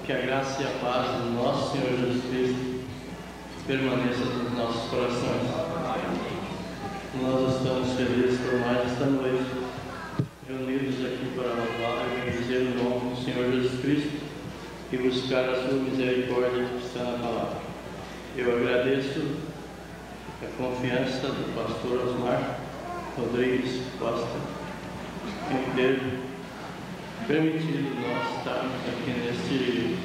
Que a graça e a paz do nosso Senhor Jesus Cristo permaneça nos nossos corações. Nós estamos felizes por mais esta noite, reunidos aqui para louvar e bendizer o nome do Senhor Jesus Cristo e buscar a sua misericórdia que está na palavra. Eu agradeço a confiança do pastor Osmar Rodrigues Costa em ter permitido nós estarmos aqui neste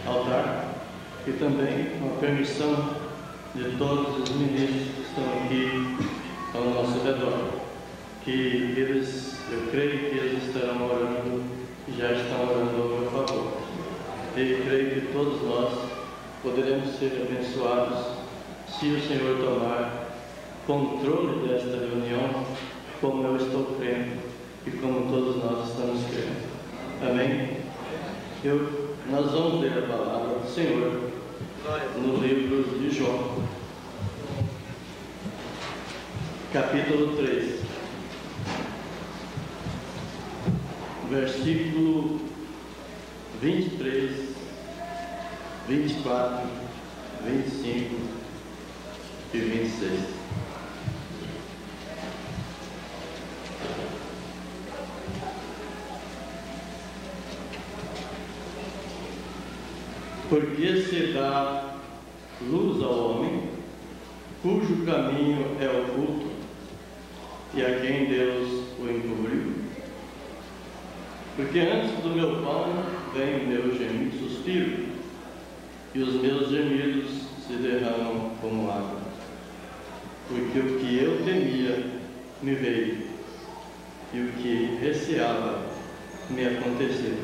altar e também com a permissão de todos os ministros que estão aqui ao nosso redor, que eles, eu creio que eles estarão orando, já estão orando ao meu favor, e creio que todos nós poderemos ser abençoados se o Senhor tomar controle desta reunião, como eu estou crendo e como todos nós estamos crendo. Amém? Nós vamos ler a palavra do Senhor no livro de João, capítulo 3, versículo 23, 24, 25 e 26. Porque se dá luz ao homem, cujo caminho é oculto, e a quem Deus o encobriu. Porque antes do meu pão vem o meu gemido suspiro, e os meus gemidos se derramam como água. Porque o que eu temia me veio, e o que receava me aconteceu.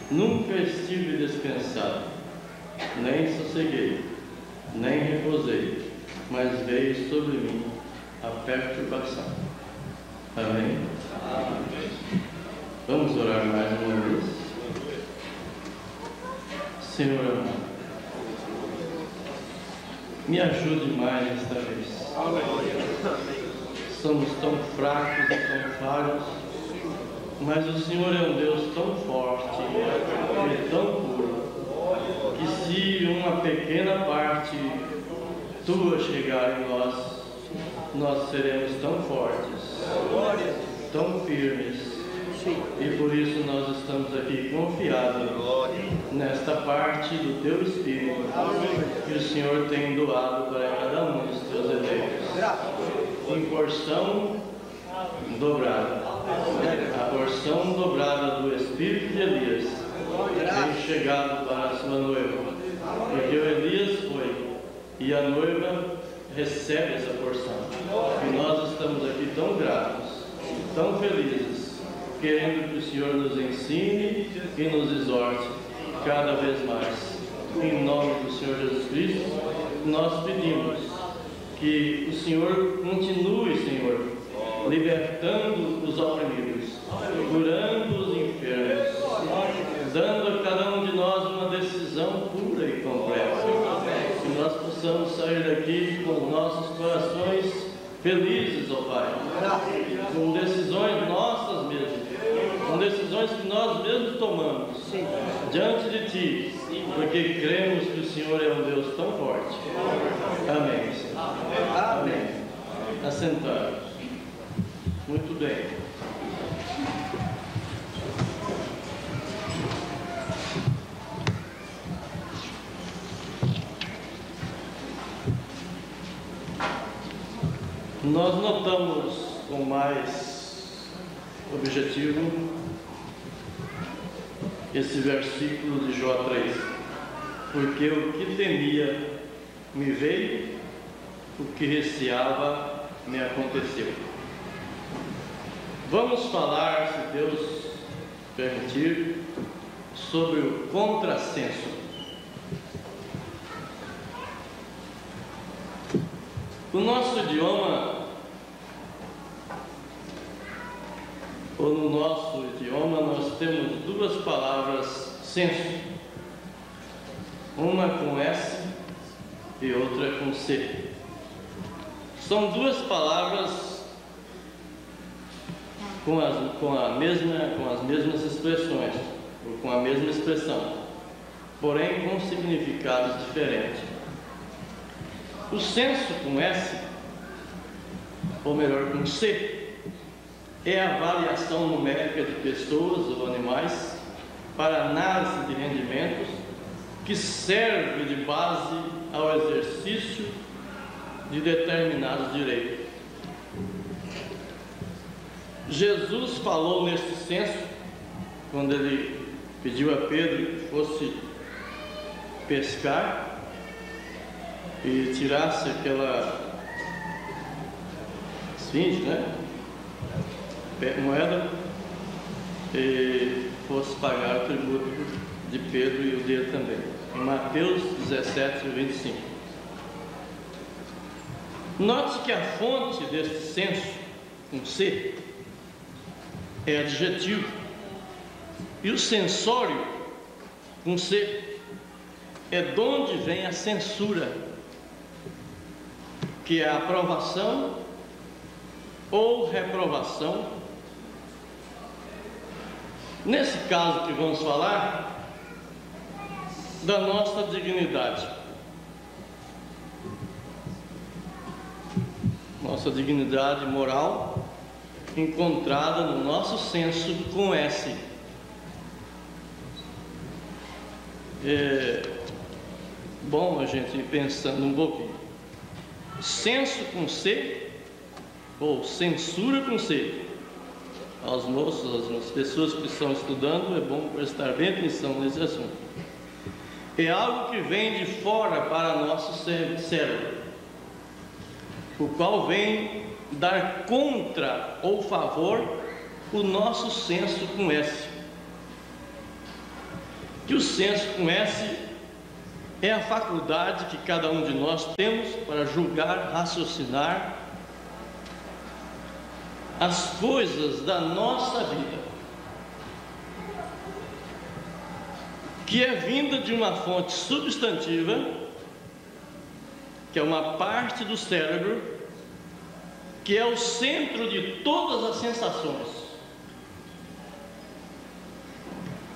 Nunca estive descansado, nem sosseguei, nem repousei, mas veio sobre mim a perturbação. Amém? Amém. Vamos orar mais uma vez. Senhor amado, me ajude mais esta vez. Somos tão fracos e tão falhos, mas o Senhor é um Deus tão forte e tão puro, que se uma pequena parte tua chegar em nós, nós seremos tão fortes, tão firmes, e por isso nós estamos aqui confiados nesta parte do teu Espírito que o Senhor tem doado para cada um dos teus eleitos, em porção dobrada. A porção dobrada do Espírito de Elias tem chegado para a sua noiva, porque o Elias foi e a noiva recebe essa porção, e nós estamos aqui tão gratos, tão felizes, querendo que o Senhor nos ensine e nos exorte cada vez mais. Em nome do Senhor Jesus Cristo, nós pedimos que o Senhor continue, Senhor, libertando os oprimidos, curando os enfermos, dando a cada um de nós uma decisão pura e completa. Que nós possamos sair daqui com os nossos corações felizes, ó Pai, com decisões nossas mesmas, com decisões que nós mesmos tomamos diante de Ti, porque cremos que o Senhor é um Deus tão forte. Amém, Senhor. Amém. Assentados. Muito bem. Nós notamos com mais objetivo esse versículo de Jó 3. Porque o que temia me veio, o que receava me aconteceu. Vamos falar, se Deus permitir, sobre o contrassenso. No nosso idioma, nós temos duas palavras senso, uma com S e outra com C. São duas palavras com as mesmas expressões, ou com a mesma expressão, porém com significados diferentes. O censo com S, ou melhor, com C, é a avaliação numérica de pessoas ou animais para análise de rendimentos, que serve de base ao exercício de determinados direitos. Jesus falou neste censo, quando ele pediu a Pedro que fosse pescar e tirasse aquela esfinge, né? Moeda, e fosse pagar o tributo de Pedro e o dele também. Em Mateus 17, 25. Note que a fonte deste censo, com C, é adjetivo, e o censório, com C, é de onde vem a censura, que é a aprovação ou reprovação. Nesse caso que vamos falar, da nossa dignidade. Nossa dignidade moral encontrada no nosso censo com S. Bom a gente ir pensando um pouquinho. Censo com C, ou censura com C. Aos moços, às pessoas que estão estudando, é bom prestar bem atenção nesse assunto. É algo que vem de fora para nosso cérebro, o qual vem dar contra ou favor o nosso senso com S. Que o senso com S é a faculdade que cada um de nós temos para julgar, raciocinar as coisas da nossa vida, que é vinda de uma fonte substantiva, que é uma parte do cérebro, que é o centro de todas as sensações: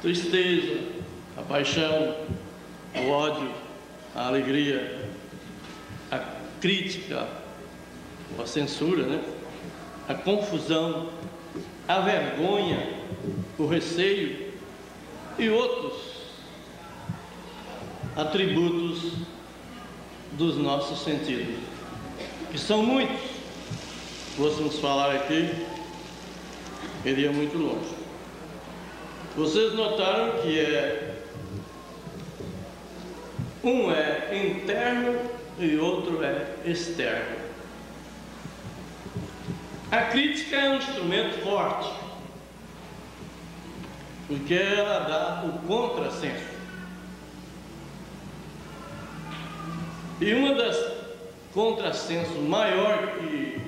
tristeza, a paixão, o ódio, a alegria, a crítica, ou a censura, né? A confusão, a vergonha, o receio e outros atributos dos nossos sentidos, que são muitos. Se fôssemos falar aqui, iria muito longe. Vocês notaram que um é interno e outro é externo. A crítica é um instrumento forte, porque ela dá o contrassenso. E uma das contrassensos maior que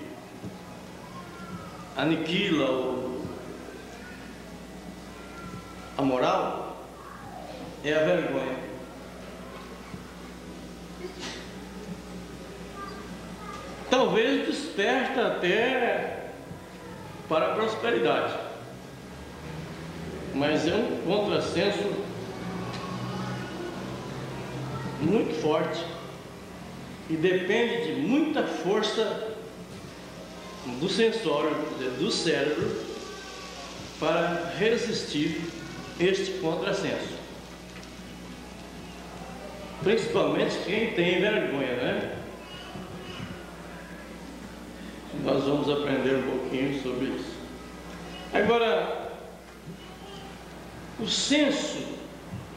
aniquila a moral é a vergonha. Talvez desperta até para a prosperidade, mas é um contrassenso muito forte e depende de muita força do sensório, do cérebro, para resistir este contrassenso. Principalmente quem tem vergonha, né? Nós vamos aprender um pouquinho sobre isso. Agora, o senso,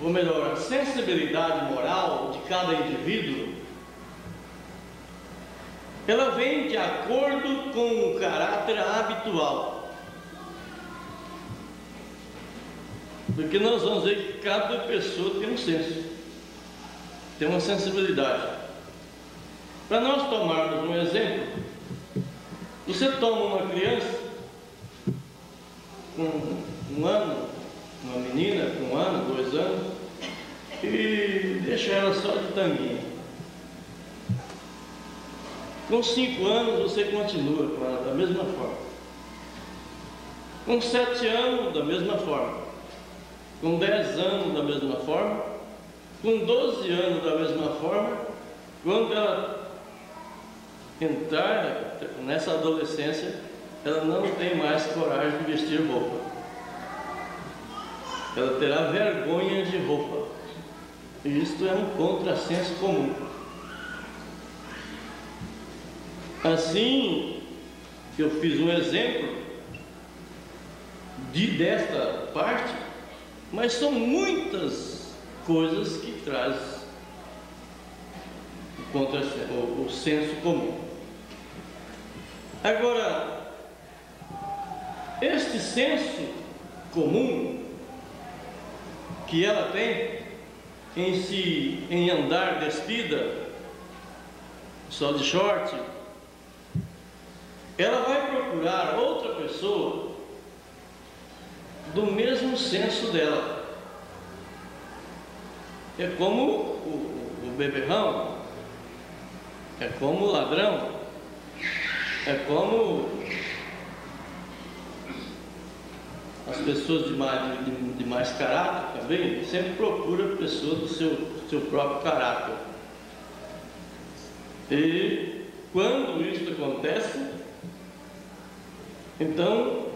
ou melhor, a sensibilidade moral de cada indivíduo, ela vem de acordo com o caráter habitual. Porque nós vamos ver que cada pessoa tem um senso, tem uma sensibilidade. Para nós tomarmos um exemplo, você toma uma criança com 1 ano, uma menina com 1 ano, 2 anos, e deixa ela só de tanguinha. Com 5 anos você continua com ela da mesma forma. Com 7 anos, da mesma forma. Com 10 anos, da mesma forma. Com 12 anos, da mesma forma, quando ela entrar nessa adolescência, ela não tem mais coragem de vestir roupa. Ela terá vergonha de roupa. E isto é um contrassenso comum. Assim, eu fiz um exemplo desta parte, mas são muitas coisas que traz o senso comum. Agora, este senso comum que ela tem em andar despida, só de short, ela vai procurar outra pessoa do mesmo senso dela. É como o beberrão, é como o ladrão, é como as pessoas de mais caráter também, sempre procura pessoas do seu próprio caráter. E quando isso acontece, então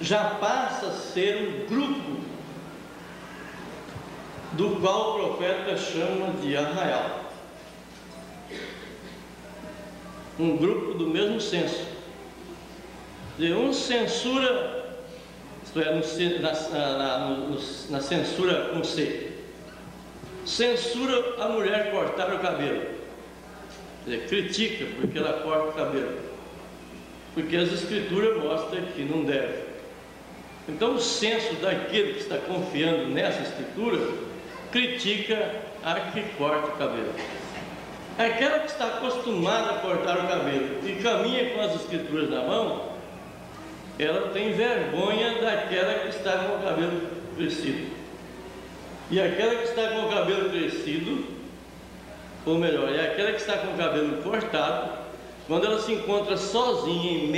já passa a ser um grupo do qual o profeta chama de arraial. Um grupo do mesmo senso. Um censura, isto é, na censura com C. Censura a mulher cortar o cabelo. Quer dizer, critica porque ela corta o cabelo. Porque as escrituras mostram que não deve. Então o senso daquele que está confiando nessa escritura critica a que corta o cabelo. Aquela que está acostumada a cortar o cabelo e caminha com as escrituras na mão, ela tem vergonha daquela que está com o cabelo crescido. E aquela que está com o cabelo crescido, ou melhor, é aquela que está com o cabelo cortado, quando ela se encontra sozinha em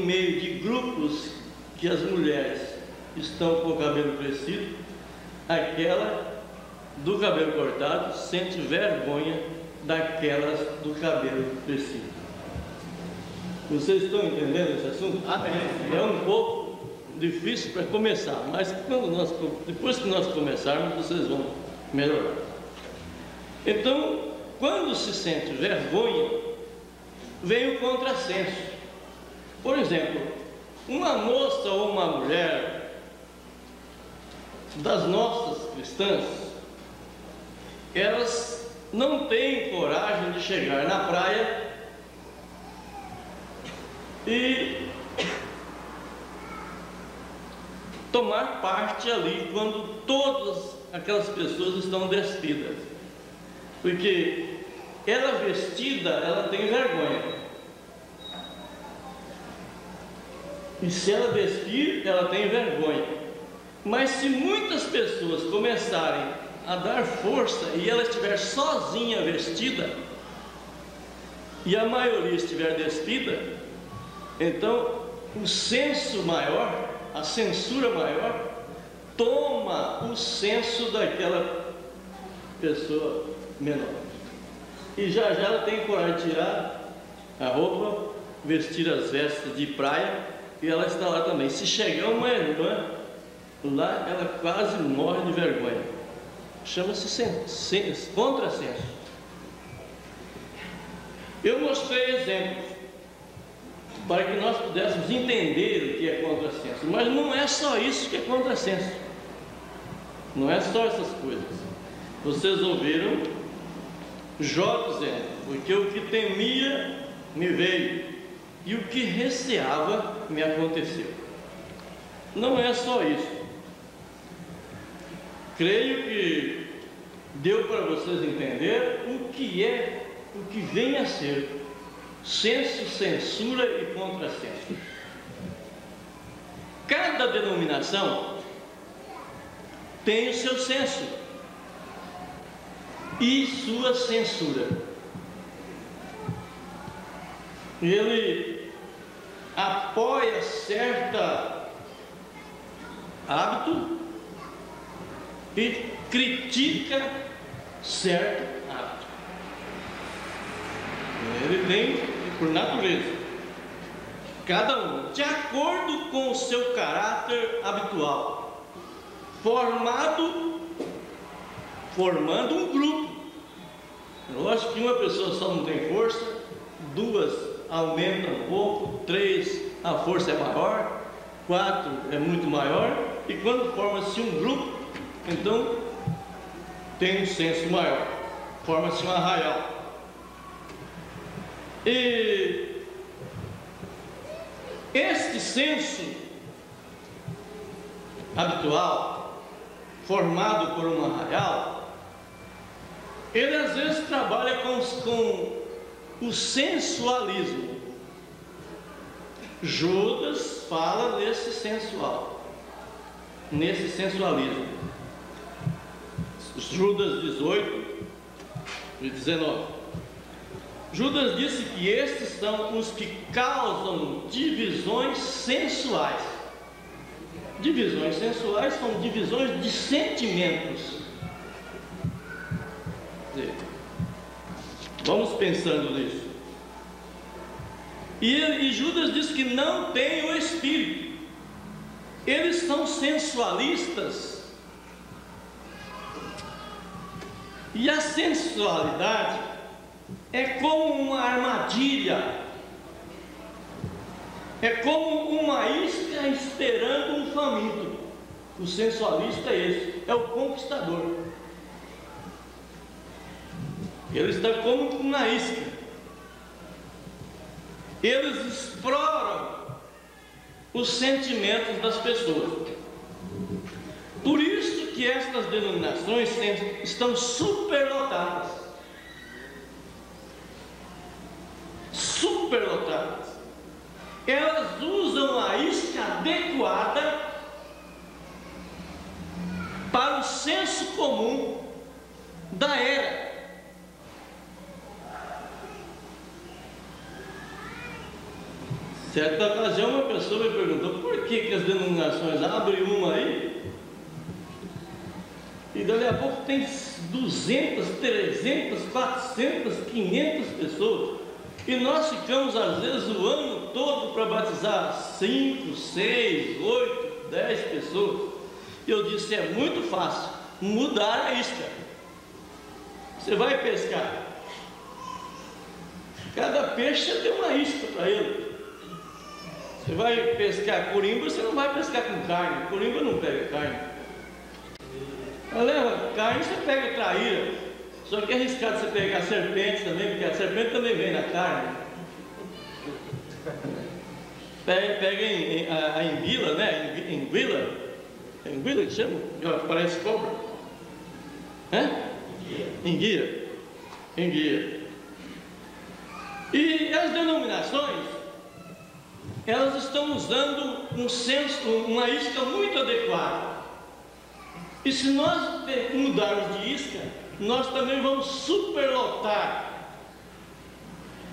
meio de grupos que as mulheres estão com o cabelo crescido, aquela do cabelo cortado sente vergonha daquelas do cabelo crescido. Vocês estão entendendo esse assunto? É um pouco difícil para começar, mas depois que nós começarmos, vocês vão melhorar. Então, quando se sente vergonha, vem o contrassenso. Por exemplo, uma moça ou uma mulher das nossas cristãs, elas não têm coragem de chegar na praia e tomar parte ali quando todas aquelas pessoas estão despidas, porque ela vestida, ela tem vergonha, e se ela vestir, ela tem vergonha. Mas se muitas pessoas começarem a dar força e ela estiver sozinha vestida e a maioria estiver despida, então o senso maior, a censura maior, toma o senso daquela pessoa menor. E já ela tem coragem de tirar a roupa, vestir as vestes de praia, e ela está lá também. Se chegar uma irmã lá, ela quase morre de vergonha. Chama-se contrassenso. Eu mostrei exemplos para que nós pudéssemos entender o que é contrassenso, mas não é só isso que é contrassenso. Não é só essas coisas. Vocês ouviram Jó dizendo: porque o que temia me veio, e o que receava me aconteceu. Não é só isso. Creio que deu para vocês entender o que vem a ser senso, censura e contrassenso. Cada denominação tem o seu senso e sua censura. Ele apoia certo hábito e critica certo hábito. Ele tem, por natureza, cada um, de acordo com o seu caráter habitual, formando um grupo. Lógico que uma pessoa só não tem força, duas aumentam um pouco, três a força é maior, quatro é muito maior, e quando forma-se um grupo, então tem um senso maior, forma-se um arraial. E este senso habitual, formado por um arraial, ele às vezes trabalha com o sensualismo. Judas fala nesse sensualismo. Judas 18 e 19. Judas disse que estes são os que causam divisões sensuais. Divisões sensuais são divisões de sentimentos. Vamos pensando nisso. E Judas diz que não tem o Espírito. Eles são sensualistas. E a sensualidade é como uma armadilha. É como uma isca esperando um faminto. O sensualista é esse, é o conquistador. Ele está como uma isca. Eles exploram os sentimentos das pessoas. Por isso que estas denominações estão superlotadas. Superlotadas. Elas usam a isca adequada para o senso comum da era. Certa ocasião uma pessoa me perguntou por que as denominações abrem uma aí e dali a pouco tem 200, 300, 400, 500 pessoas e nós ficamos às vezes o ano todo para batizar 5, 6, 8, 10 pessoas. E eu disse, é muito fácil mudar a isca. Você vai pescar, cada peixe tem uma isca para ele. Você vai pescar corimba, você não vai pescar com carne. Corimba não pega carne. Mas leva carne, você pega traíra. Só que é arriscado você pegar serpente também, porque a serpente também vem na carne. Pega a enguila, né? Enguila. É enguila que chama? Parece cobra. Enguia. E as denominações, elas estão usando uma isca muito adequada. E se nós mudarmos de isca, nós também vamos superlotar.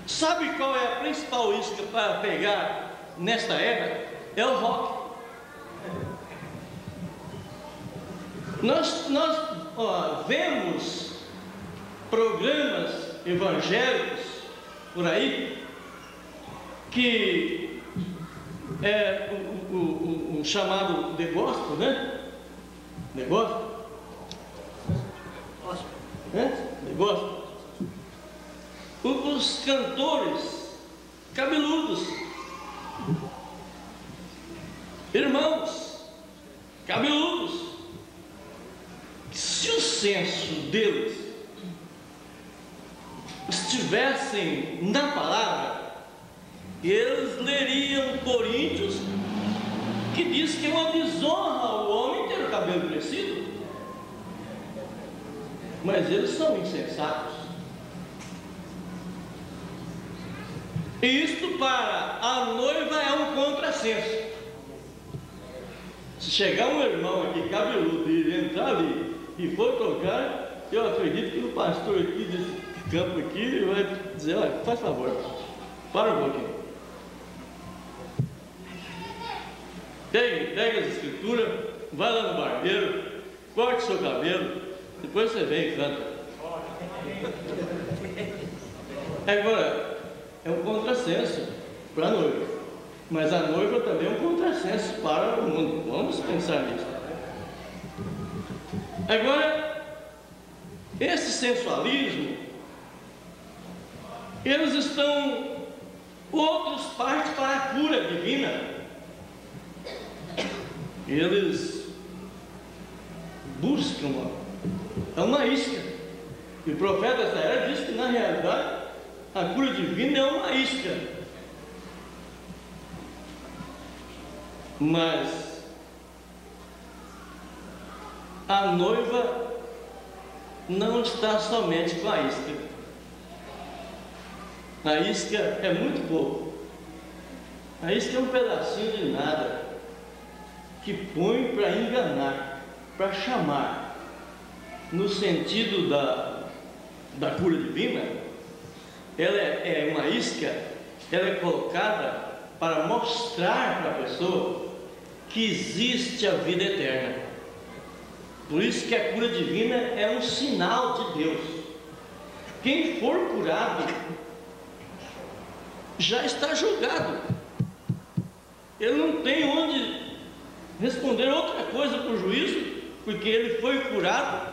Sabe qual é a principal isca para pegar nesta era? É o rock. Nós vemos programas evangélicos por aí que é o chamado The Gospel, né? The Gospel? The Gospel. Os cantores cabeludos, irmãos cabeludos, se o senso deles estivessem na palavra, eles leriam Coríntios, que diz que é uma desonra ao homem ter o cabelo crescido. Mas eles são insensatos. E isto para a noiva é um contrassenso. Se chegar um irmão aqui cabeludo e entrar ali e for tocar, eu acredito que o pastor aqui desse campo aqui vai dizer, olha, faz favor, para um pouquinho. Pega as escrituras, vai lá no barbeiro, corte seu cabelo, depois você vem e canta. Agora, é um contrassenso para a noiva, mas a noiva também é um contrassenso para o mundo. Vamos pensar nisso. Agora, esse sensualismo, eles estão, outros partem para a cura divina. Eles buscam uma isca. E o profeta dessa era diz que na realidade a cura divina é uma isca. Mas a noiva não está somente com a isca. A isca é muito pouco. A isca é um pedacinho de nada que põe para enganar, para chamar. No sentido da cura divina, ela é uma isca, ela é colocada para mostrar para a pessoa que existe a vida eterna. Por isso que a cura divina é um sinal de Deus. Quem for curado já está julgado. Ele não tem onde responder outra coisa para o juízo, porque ele foi curado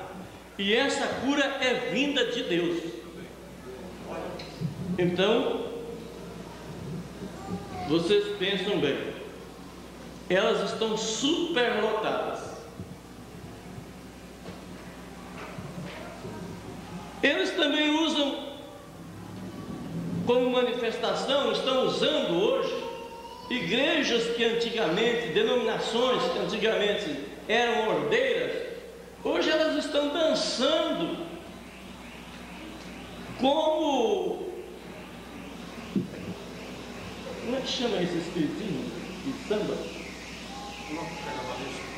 e essa cura é vinda de Deus. Então, vocês pensam bem, elas estão superlotadas. Eles também usam como manifestação, estão usando hoje igrejas que antigamente, denominações que antigamente eram ordeiras, hoje elas estão dançando como é que chama esse espiritismo de samba?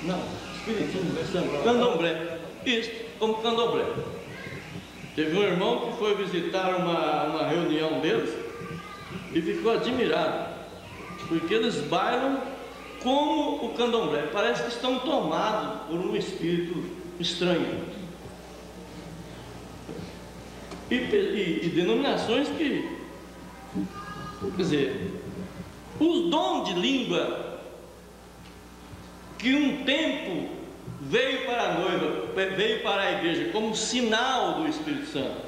Não, espiritismo de samba, candomblé. Isso, como candomblé. Teve um irmão que foi visitar uma reunião deles e ficou admirado, porque eles bailam como o candomblé, parece que estão tomados por um espírito estranho. E denominações que, quer dizer, o dom de língua que um tempo veio para a noiva, veio para a igreja como sinal do Espírito Santo,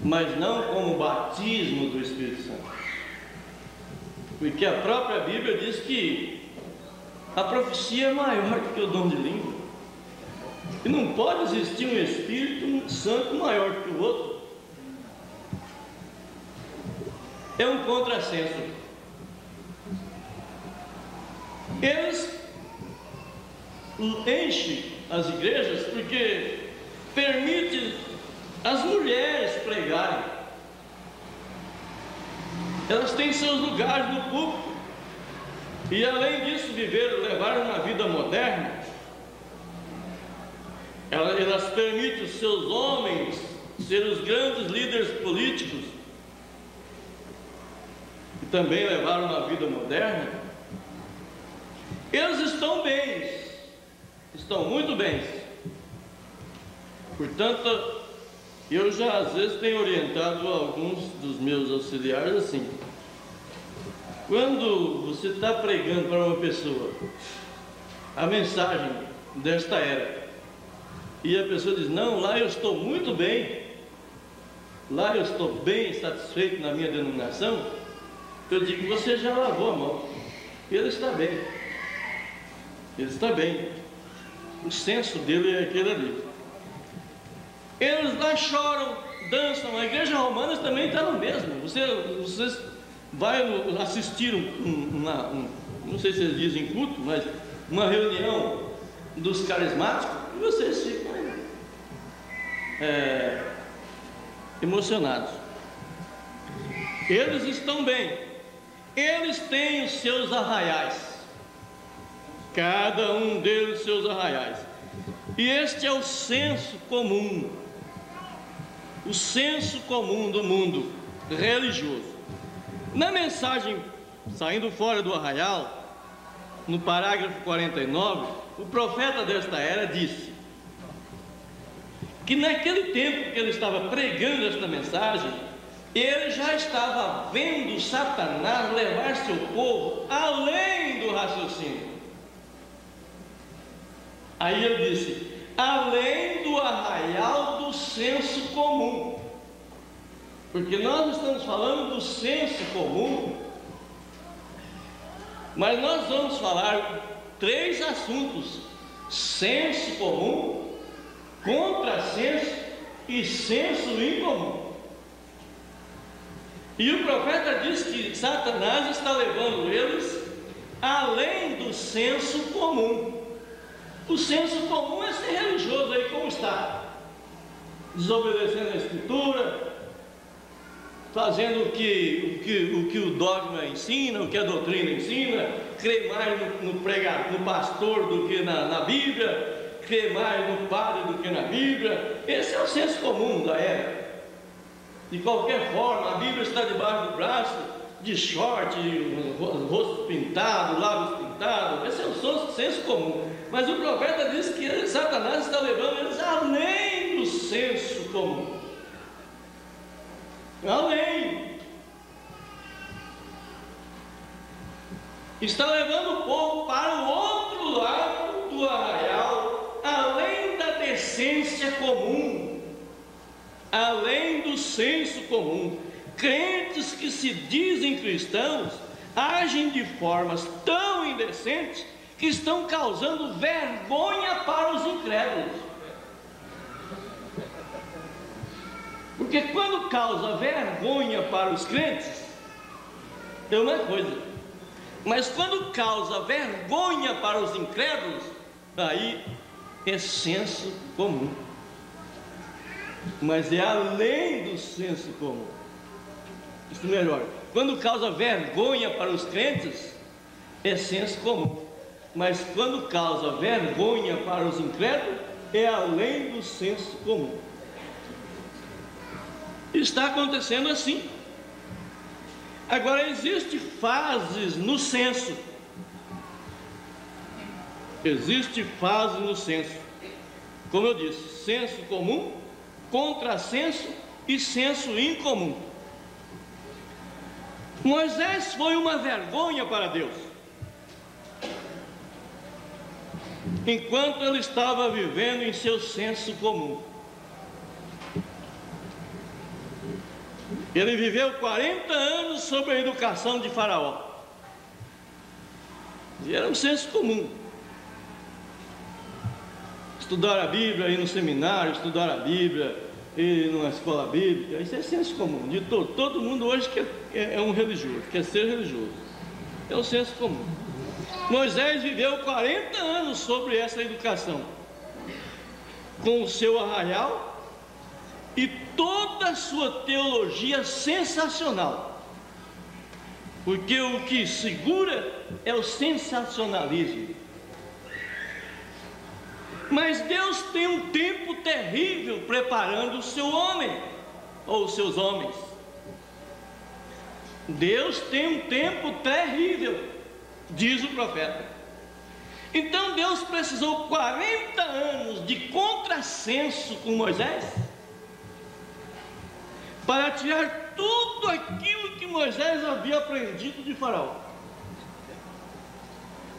mas não como batismo do Espírito Santo, porque a própria Bíblia diz que a profecia é maior do que o dom de língua, e não pode existir um Espírito Santo maior do que o outro. É um contrassenso. Eles enchem as igrejas porque permite as mulheres pregarem. Elas têm seus lugares no púlpito e, além disso, levar uma vida moderna. Elas permitem os seus homens ser os grandes líderes políticos e também levar uma vida moderna. Eles estão bem, estão muito bem. Portanto, eu já às vezes tenho orientado alguns dos meus auxiliares assim: quando você está pregando para uma pessoa a mensagem desta era, e a pessoa diz, não, lá eu estou muito bem, lá eu estou bem satisfeito na minha denominação, eu digo, você já lavou a mão, ele está bem, ele está bem, o senso dele é aquele ali. Eles lá choram, dançam, a igreja romana também está no mesmo. Vocês vão assistir não sei se eles dizem culto, mas uma reunião dos carismáticos, e vocês ficam emocionados. Eles estão bem, eles têm os seus arraiais, cada um deles seus arraiais, e este é o senso comum, o senso comum do mundo religioso. Na mensagem, saindo fora do arraial, no parágrafo 49, o profeta desta era disse que naquele tempo que ele estava pregando esta mensagem, ele já estava vendo Satanás levar seu povo além do raciocínio. Aí ele disse: além do arraial do senso comum. Porque nós estamos falando do senso comum, mas nós vamos falar 3 assuntos: senso comum, contrassenso e senso incomum. E o profeta diz que Satanás está levando eles além do senso comum. O senso comum é ser religioso aí como está, desobedecendo a Escritura, fazendo o que o dogma ensina, o que a doutrina ensina, crer mais no pastor do que na Bíblia, crer mais no padre do que na Bíblia. Esse é o senso comum da era. De qualquer forma, a Bíblia está debaixo do braço, de short, rosto pintado, lábios pintados. Esse é o senso comum. Mas o profeta diz que Satanás está levando eles além do senso comum. Além. Está levando o povo para o outro lado do arraial, além da decência comum, além do senso comum. Crentes que se dizem cristãos agem de formas tão indecentes que estão causando vergonha para os incrédulos. Porque quando causa vergonha para os crentes, é uma coisa. Mas quando causa vergonha para os incrédulos, aí é senso comum. Mas é além do senso comum. Isso melhor. Quando causa vergonha para os crentes, é senso comum. Mas quando causa vergonha para os incrédulos, é além do senso comum. Está acontecendo assim. Agora, existem fases no senso. Existe fase no senso. Como eu disse, senso comum, contrassenso e senso incomum. Moisés foi uma vergonha para Deus. Enquanto ele estava vivendo em seu senso comum. Ele viveu 40 anos sob a educação de Faraó. E era um senso comum. Estudar a Bíblia, ir no seminário, estudar a Bíblia, ir numa escola bíblica, isso é senso comum. De todo mundo hoje é um religioso, quer ser religioso. É um senso comum. Moisés viveu 40 anos sobre essa educação, com o seu arraial e toda a sua teologia sensacional, porque o que segura é o sensacionalismo. Mas Deus tem um tempo terrível preparando o seu homem, ou os seus homens. Deus tem um tempo terrível, diz o profeta. Então Deus precisou 40 anos de contrassenso com Moisés para tirar tudo aquilo que Moisés havia aprendido de Faraó.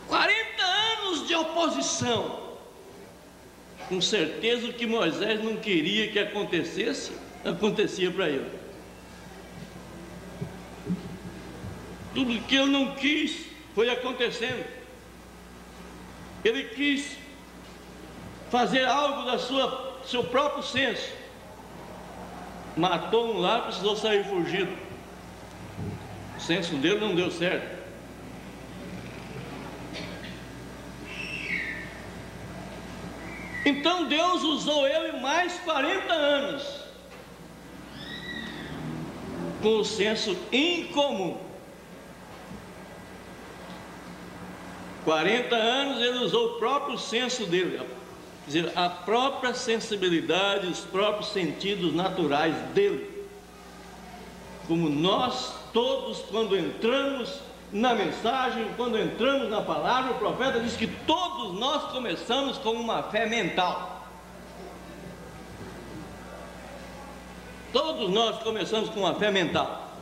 40 anos de oposição. Com certeza o que Moisés não queria que acontecesse, acontecia para ele. Tudo que ele não quis foi acontecendo. Ele quis fazer algo da seu próprio senso. Matou um lá, precisou sair fugido. O senso dele não deu certo. Então Deus usou ele mais 40 anos com o senso incomum. 40 anos ele usou o próprio senso dele, quer dizer, a própria sensibilidade, os próprios sentidos naturais dele. Como nós todos, quando entramos na mensagem, quando entramos na palavra, o profeta diz que todos nós começamos com uma fé mental. Todos nós começamos com uma fé mental.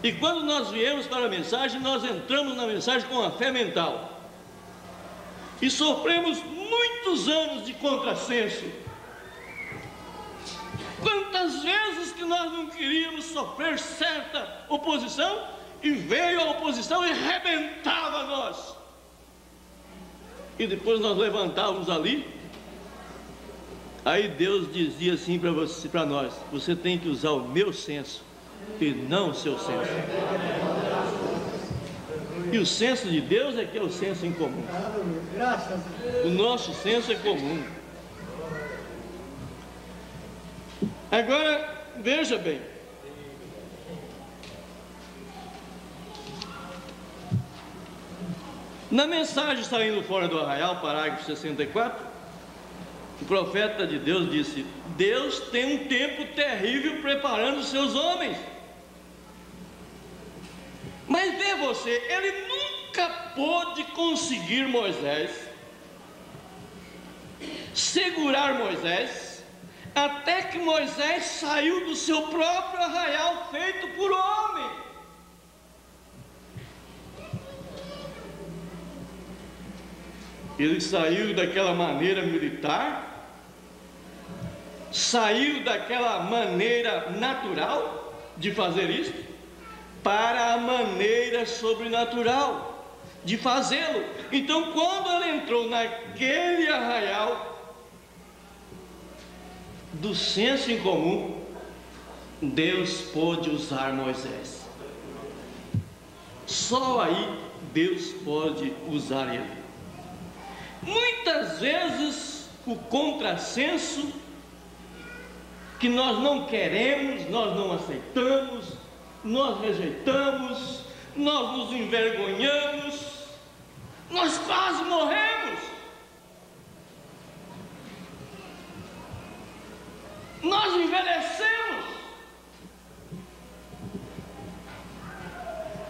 E quando nós viemos para a mensagem, nós entramos na mensagem com uma fé mental. E sofremos muitos anos de contrassenso. Quantas vezes que nós não queríamos sofrer certa oposição, e veio a oposição e arrebentava nós. E depois nós levantávamos ali. Aí Deus dizia assim para nós: você tem que usar o meu senso e não o seu senso. E o senso de Deus é que é o senso em comum. O nosso senso é comum. Agora, veja bem. Na mensagem saindo fora do arraial, parágrafo 64, o profeta de Deus disse: Deus tem um tempo terrível preparando os seus homens. Mas vê você, ele nunca pôde conseguir Moisés, segurar Moisés, até que Moisés saiu do seu próprio arraial feito por homem. Ele saiu daquela maneira militar, saiu daquela maneira natural de fazer isso, para a maneira sobrenatural de fazê-lo. Então, quando ele entrou naquele arraial do senso em comum, Deus pôde usar Moisés. Só aí Deus pode usar ele. Muitas vezes o contrassenso que nós não queremos, nós não aceitamos, nós rejeitamos, nós nos envergonhamos, nós quase morremos. Nós envelhecemos.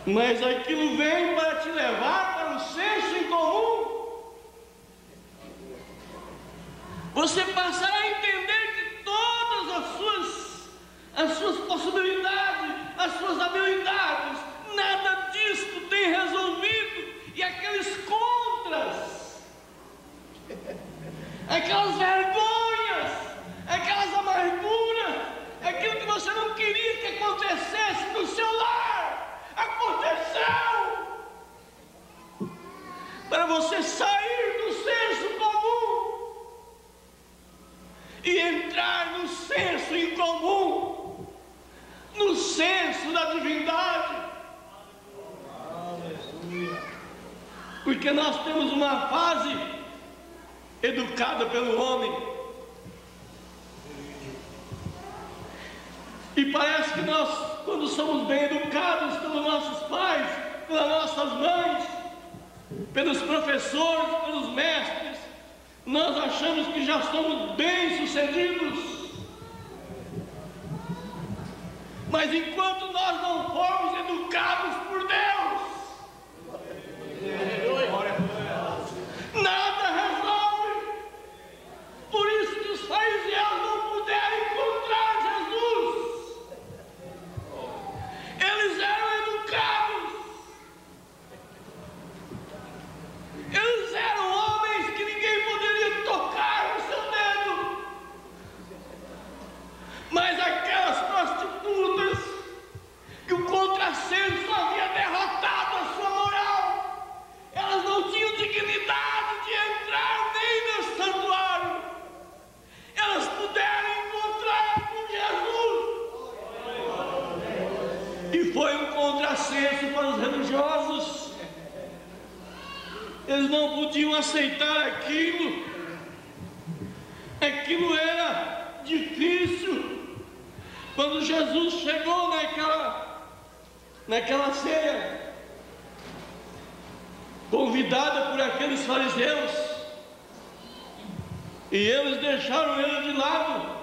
Mas aquilo vem para te levar para um senso em comum. Você passará a entender que todas as suas possibilidades, as suas habilidades, nada disso tem resolvido. E aqueles contras, aquelas vergonhas, aquelas amarguras, aquilo que você não queria que acontecesse no seu lar, aconteceu. Para você sair do senso comum e entrar no senso incomum, no senso da divindade. Porque nós temos uma fase educada pelo homem, e parece que nós, quando somos bem educados pelos nossos pais, pelas nossas mães, pelos professores, pelos mestres, nós achamos que já somos bem-sucedidos. Mas enquanto nós não formos educados por Deus, nada resolve. Por isso que os fariseus não puderam encontrar Jesus. Eles eram educados, eles eram homens que ninguém poderia tocar no seu dedo. Mas aquelas prostitutas que o contrassenso havia derrotado a sua moral, elas não tinham dignidade de entrar nem no santuário. Elas puderam encontrar com Jesus. E foi um contrassenso para os religiosos. Eles não podiam aceitar aquilo. Aquilo era difícil. Quando Jesus chegou naquela ceia, convidada por aqueles fariseus, e eles deixaram ele de lado,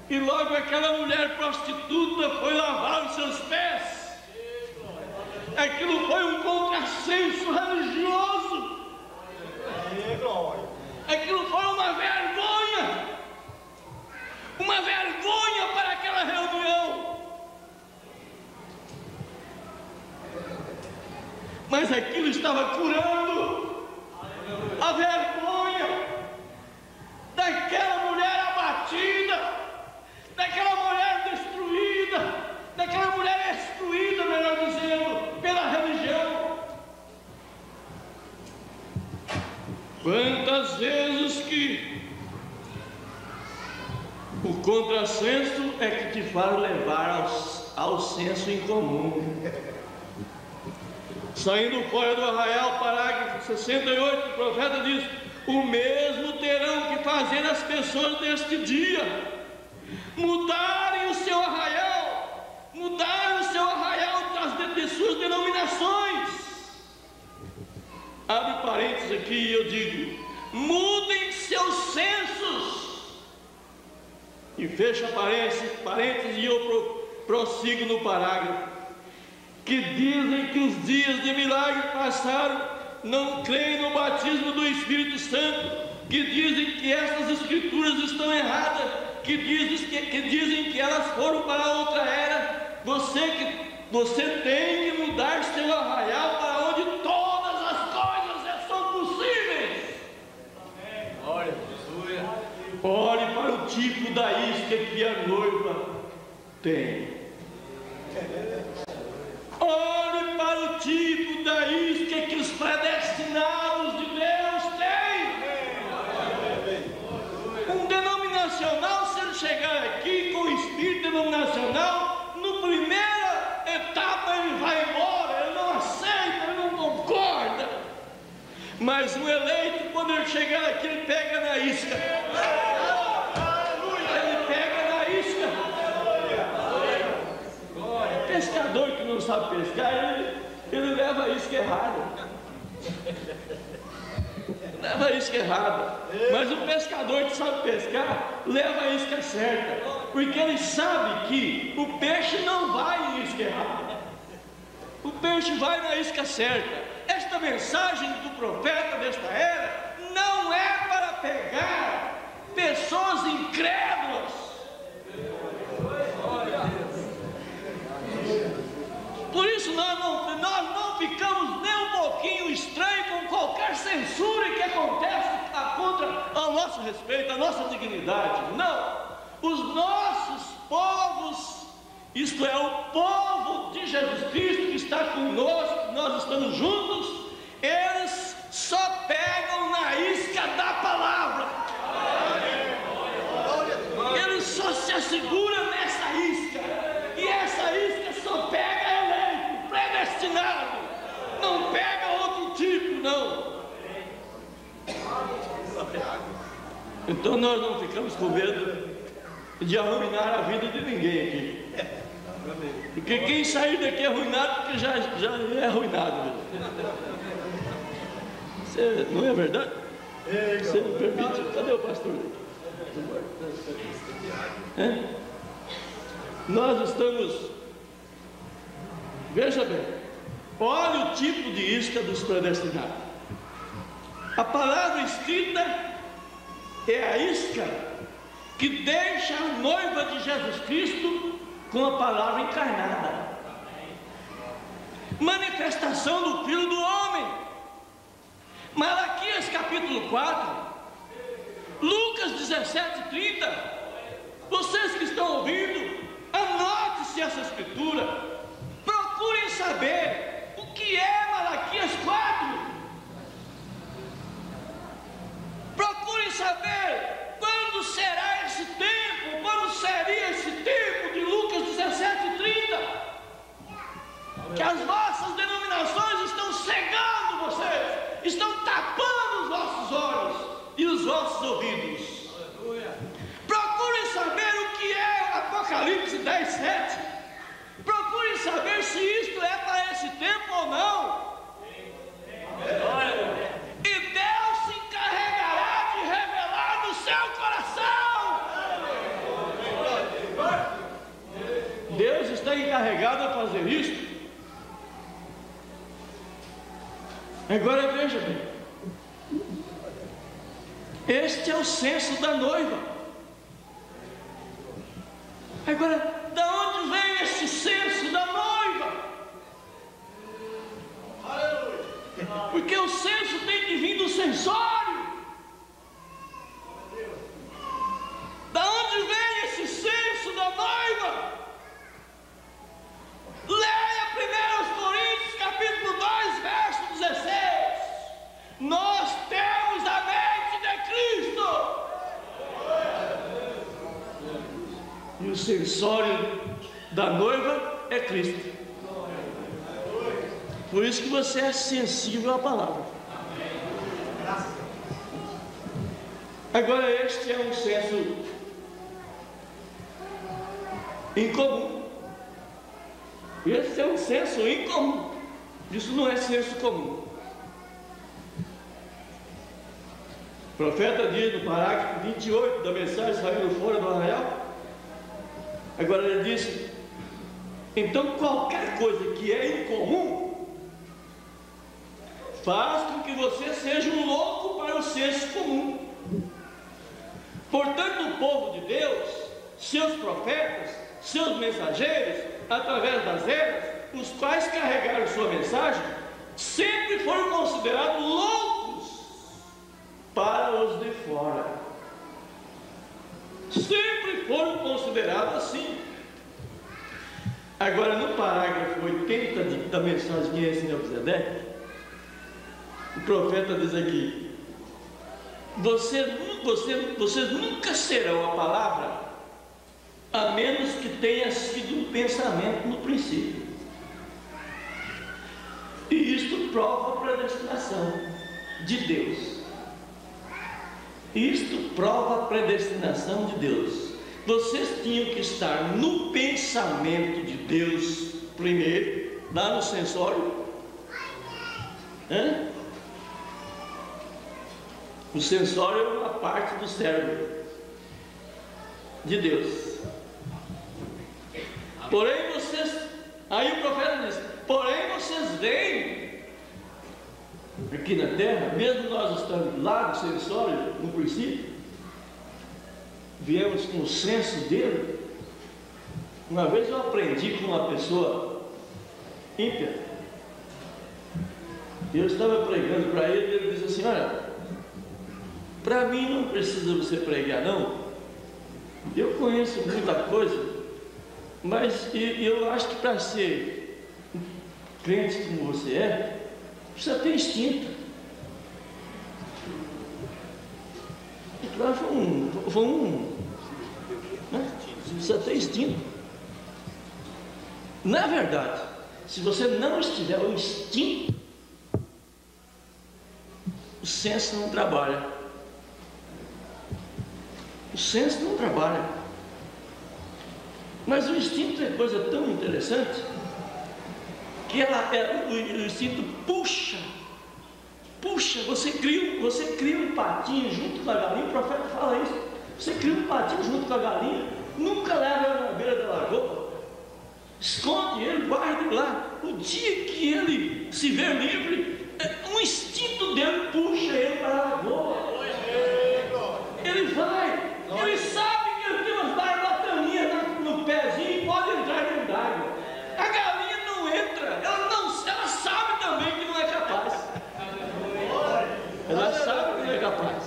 e logo aquela mulher prostituta foi lavar os seus pés. Aquilo foi um contrassenso religioso. Aquilo foi uma vergonha para aquela reunião. Mas aquilo estava curando a vergonha daquela mulher abatida, daquela mulher destruída, daquela mulher excluída, melhor dizendo, pela religião. Quantas vezes que o contrassenso é que te faz levar ao senso em comum. Saindo fora do arraial, parágrafo 68, o profeta diz: o mesmo terão que fazer as pessoas deste dia, mudarem o seu arraial de suas denominações. Abre parênteses aqui e eu digo: mudem seus censos. E fecha parênteses e eu prossigo no parágrafo, que dizem que os dias de milagre passaram, não creem no batismo do Espírito Santo, que dizem que essas escrituras estão erradas, que dizem que elas foram para outra era. Você tem que mudar seu arraial para onde todas as coisas são possíveis. Olhe para o tipo da isca que a noiva tem. Olhe para o tipo da isca que os predestinados de Deus têm. Um denominacional, se ele chegar aqui com o espírito denominacional, no primeira etapa ele vai embora, ele não aceita, ele não concorda. Mas um eleito, quando ele chegar aqui, ele pega na isca. Ele pega na isca. Pescador que não sabe pescar, ele leva a isca errada. Leva a isca errada. Mas o pescador que sabe pescar, leva a isca certa. Porque ele sabe que o peixe não vai em isca errada. O peixe vai na isca certa. Esta mensagem do profeta desta era não é para pegar pessoas incrédulas. Por isso nós não ficamos nem um pouquinho estranhos com qualquer censura que acontece contra ao nosso respeito, a nossa dignidade. Não. Os nossos povos, isto é, o povo de Jesus Cristo que está conosco, nós estamos juntos, eles só pegam na isca da palavra. Eles só se asseguram nessa isca. E essa isca só pega eleito, predestinado. Não pega outro tipo, não. Então nós não ficamos com medo de arruinar a vida de ninguém aqui. Porque quem sair daqui é arruinado, porque já é arruinado. Você, não é verdade? Você me permite? Cadê o pastor? É? Nós estamos... Veja bem, olha o tipo de isca dos predestinados. A palavra escrita é a isca que deixa a noiva de Jesus Cristo com a palavra encarnada. Manifestação do Filho do Homem. Malaquias capítulo 4, Lucas 17:30. Vocês que estão ouvindo, anote-se essa escritura. Procurem saber o que é Malaquias 4. Procurem saber quando será esse tempo, quando seria esse tempo de Lucas 17:30. Que as vossas denominações estão cegando vocês, estão tapando os vossos olhos e os vossos ouvidos. Procurem saber o que é Apocalipse 10:7. Procurem saber se isto é para esse tempo ou não. E Deus se encarregará de revelar no seu coração. Deus está encarregado a fazer isto. Agora veja bem, este é o censo da noiva. Agora, da onde vem esse censo da noiva? Porque o censo tem que vir do censório. Da onde vem esse censo da noiva? Leia 1 Coríntios capítulo 2, verso 16. Nós temos a mente de Cristo. E o censório da noiva é Cristo. Por isso que você é sensível à palavra. Agora este é um censo incomum. Esse é um censo incomum. Isso não é censo comum. O profeta diz no parágrafo 28 da mensagem saindo fora do arraial. Agora ele diz: então qualquer coisa que é incomum faz com que você seja um louco para o senso comum. Portanto, o povo de Deus, seus profetas, seus mensageiros, através das eras, os quais carregaram sua mensagem, sempre foram considerados loucos para os de fora. Sempre foram considerados assim. Agora, no parágrafo 80 da mensagem que ensina Melquisedeque, o profeta diz aqui: vocês nunca serão a palavra, a menos que tenha sido um pensamento no princípio. E isto prova a predestinação de Deus. Isto prova a predestinação de Deus. Vocês tinham que estar no pensamento de Deus primeiro, lá no censório. O censório é uma parte do cérebro de Deus. Porém vocês, aí o profeta diz: porém vocês veem aqui na terra, mesmo nós estando lá no censório, no princípio, viemos com o senso dele. Uma vez eu aprendi com uma pessoa ímpia, eu estava pregando para ele, e ele disse assim: olha, para mim não precisa você pregar não, eu conheço muita coisa, mas eu acho que para ser crente como você é, precisa ter instinto. Né? Precisa ter instinto. Na verdade, se você não estiver o instinto, o senso não trabalha. O senso não trabalha. Mas o instinto é coisa tão interessante que o instinto puxa, você cria um patinho junto com a galinha. O profeta fala isso: você cria um patinho junto com a galinha, nunca leva ele na beira da lagoa, esconde ele, guarda ele lá. O dia que ele se vê livre, um instinto dele puxa ele para a lagoa. Ele vai, ele sabe que ele tem umas barbataninhas no pezinho e pode entrar dentro d'água. A galinha não entra, ela sabe também que não é capaz. Ela sabe que não é capaz.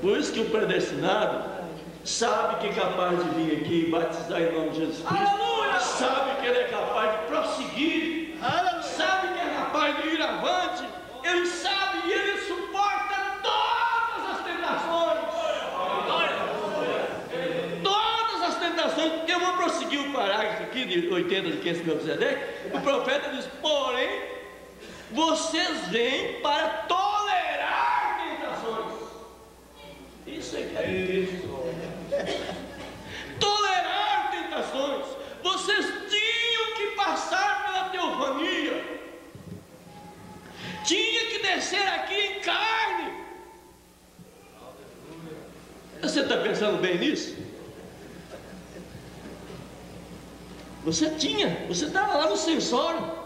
Por isso que o predestinado sabe que é capaz de vir aqui e batizar em nome de Jesus Cristo. Aleluia! Sabe que ele é capaz de prosseguir. Aleluia! Sabe que é capaz de ir avante. Ele sabe e ele suporta todas as tentações. Todas as tentações. Porque eu vou prosseguir o parágrafo aqui de 80 de quem se Melquisedeque. O profeta diz: porém, vocês vêm para tolerar tentações. Isso é que é isso. Tolerar tentações. Vocês tinham que passar pela teofania. Tinha que descer aqui em carne. Você está pensando bem nisso? Você estava lá no censório.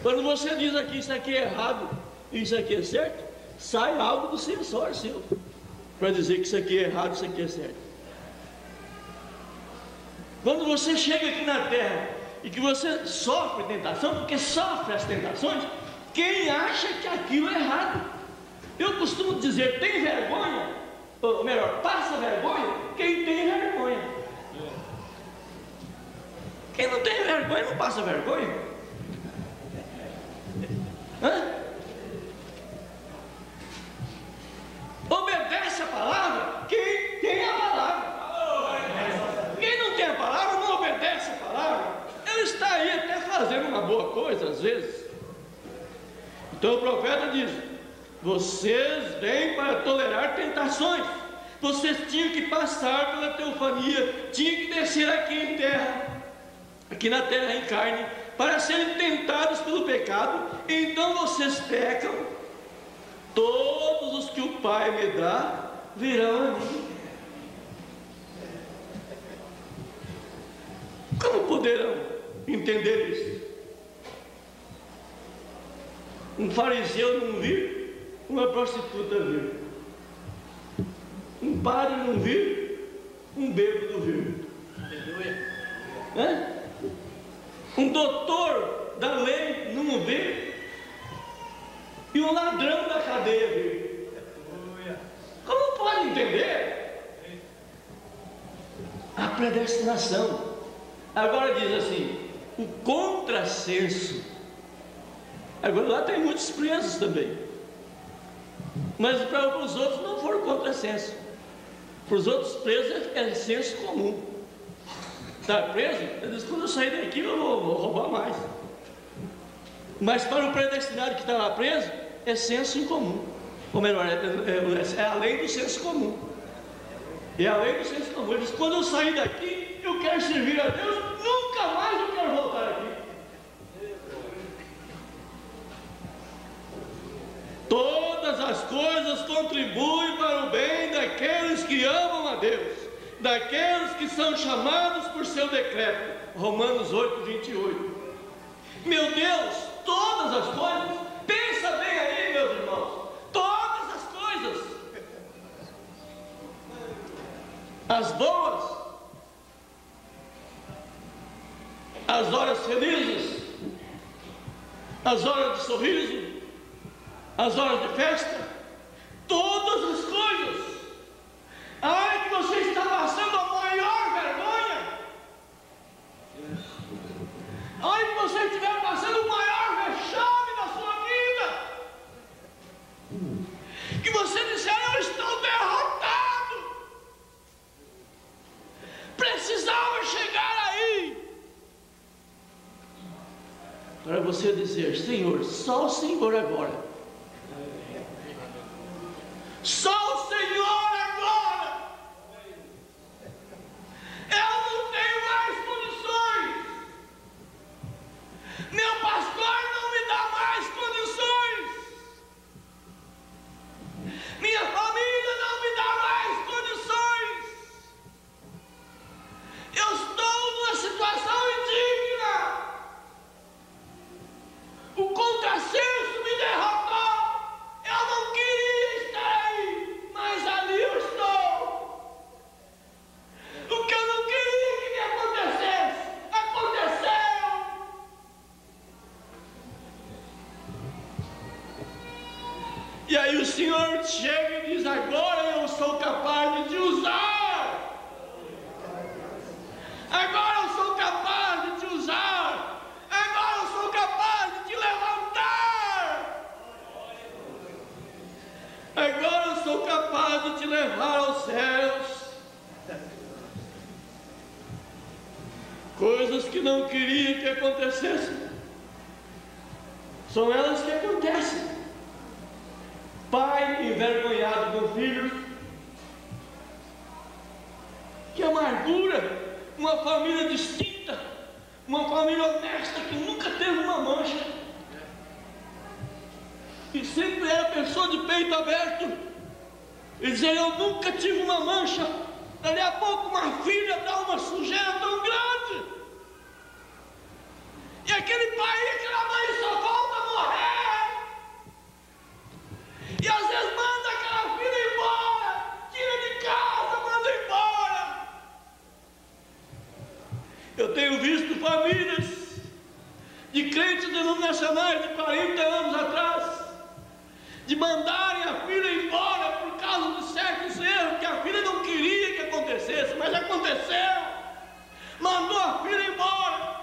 Quando você diz aqui, isso aqui é errado, isso aqui é certo, sai algo do sensor seu, para dizer que isso aqui é errado, isso aqui é certo. Quando você chega aqui na terra, e que você sofre tentação, porque sofre as tentações, quem acha que aquilo é errado? Eu costumo dizer, tem vergonha, ou melhor, passa vergonha, quem tem vergonha. Quem não tem vergonha não passa vergonha. Hã? Obedece a palavra quem tem a palavra. Quem não tem a palavra não obedece a palavra. Ele está aí até fazendo uma boa coisa às vezes. Então o profeta diz: vocês vêm para tolerar tentações. Vocês tinham que passar pela teofania, tinham que descer aqui em terra, aqui na terra em carne, para serem tentados pelo pecado. Então vocês pecam. Todos os que o Pai me dá virão a mim. Como poderão entender isso? Um fariseu não viu, uma prostituta viu. Um padre não viu, um bêbado viu. Aleluia. Um doutor da lei não vê, e um ladrão da cadeia vê. Como pode entender? A predestinação. Agora diz assim, o contrassenso. Agora lá tem muitos presos também, mas para os outros não foram contrassenso. Para os outros presos é senso comum. Está preso? Ele diz, quando eu sair daqui eu vou roubar mais. Mas para o predestinado que está lá preso, é senso incomum. Ou melhor, é além do senso comum. É além do senso comum. Ele diz, quando eu sair daqui, eu quero servir a Deus, nunca mais eu quero voltar aqui. Todas as coisas contribuem para o bem daqueles que amam a Deus, daqueles que são chamados por seu decreto. Romanos 8, 28. Meu Deus, todas as coisas, pensa bem aí, meus irmãos, todas as coisas, as boas, as horas felizes, as horas de sorriso, as horas de festa, todas as coisas. Ai, que você está passando a maior vergonha. Ai, que você estiver passando o maior vexame da sua vida. Que você disser, eu estou derrotado. Precisava chegar aí. Para você dizer, Senhor, só o Senhor agora. Só o Senhor agora. Eu não tenho mais condições. Meu pastor não me dá mais condições. Minha família não me dá mais condições. Eu estou numa situação indigna. O contrassenso me derrotou. Eu não queria estar aí, mas ali eu estou. O que eu não queria que me acontecesse, aconteceu. E aí o Senhor chega e diz, agora eu sou capaz de te usar. Agora eu sou capaz de te usar. Agora eu sou capaz de te levantar. Agora eu sou capaz de te levar aos céus. Coisas que não queria que acontecessem, são elas que acontecem. Pai envergonhado com filhos. Que amargura. Uma família distinta, uma família honesta que nunca teve uma mancha, e sempre era pessoa de peito aberto, e dizer, eu nunca tive uma mancha. Dali a pouco uma filha dá uma sujeira tão grande, e aquele pai e aquela mãe só de crentes denominacionais de 40 anos atrás, de mandarem a filha embora por causa de certos erros que a filha não queria que acontecesse, mas aconteceu. Mandou a filha embora.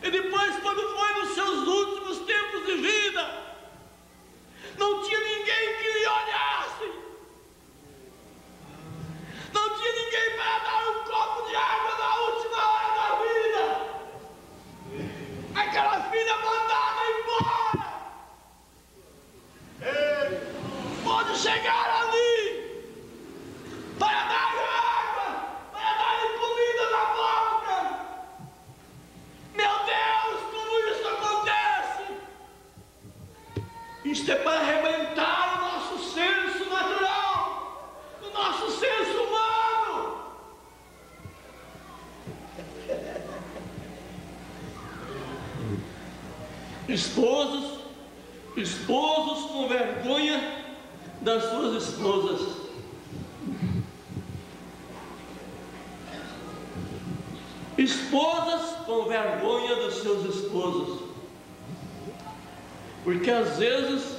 E depois, quando foi nos seus últimos tempos de vida, não tinha ninguém que lhe olhasse, não tinha ninguém para dar um copo de água na última hora da vida. Aquela filha mandada embora pode chegar ali para dar água, para dar comida na boca. Meu Deus, como isso acontece? Isto é para arrebentar o nosso senso natural, o nosso senso humano. Esposos com vergonha das suas esposas. Esposas com vergonha dos seus esposos. Porque às vezes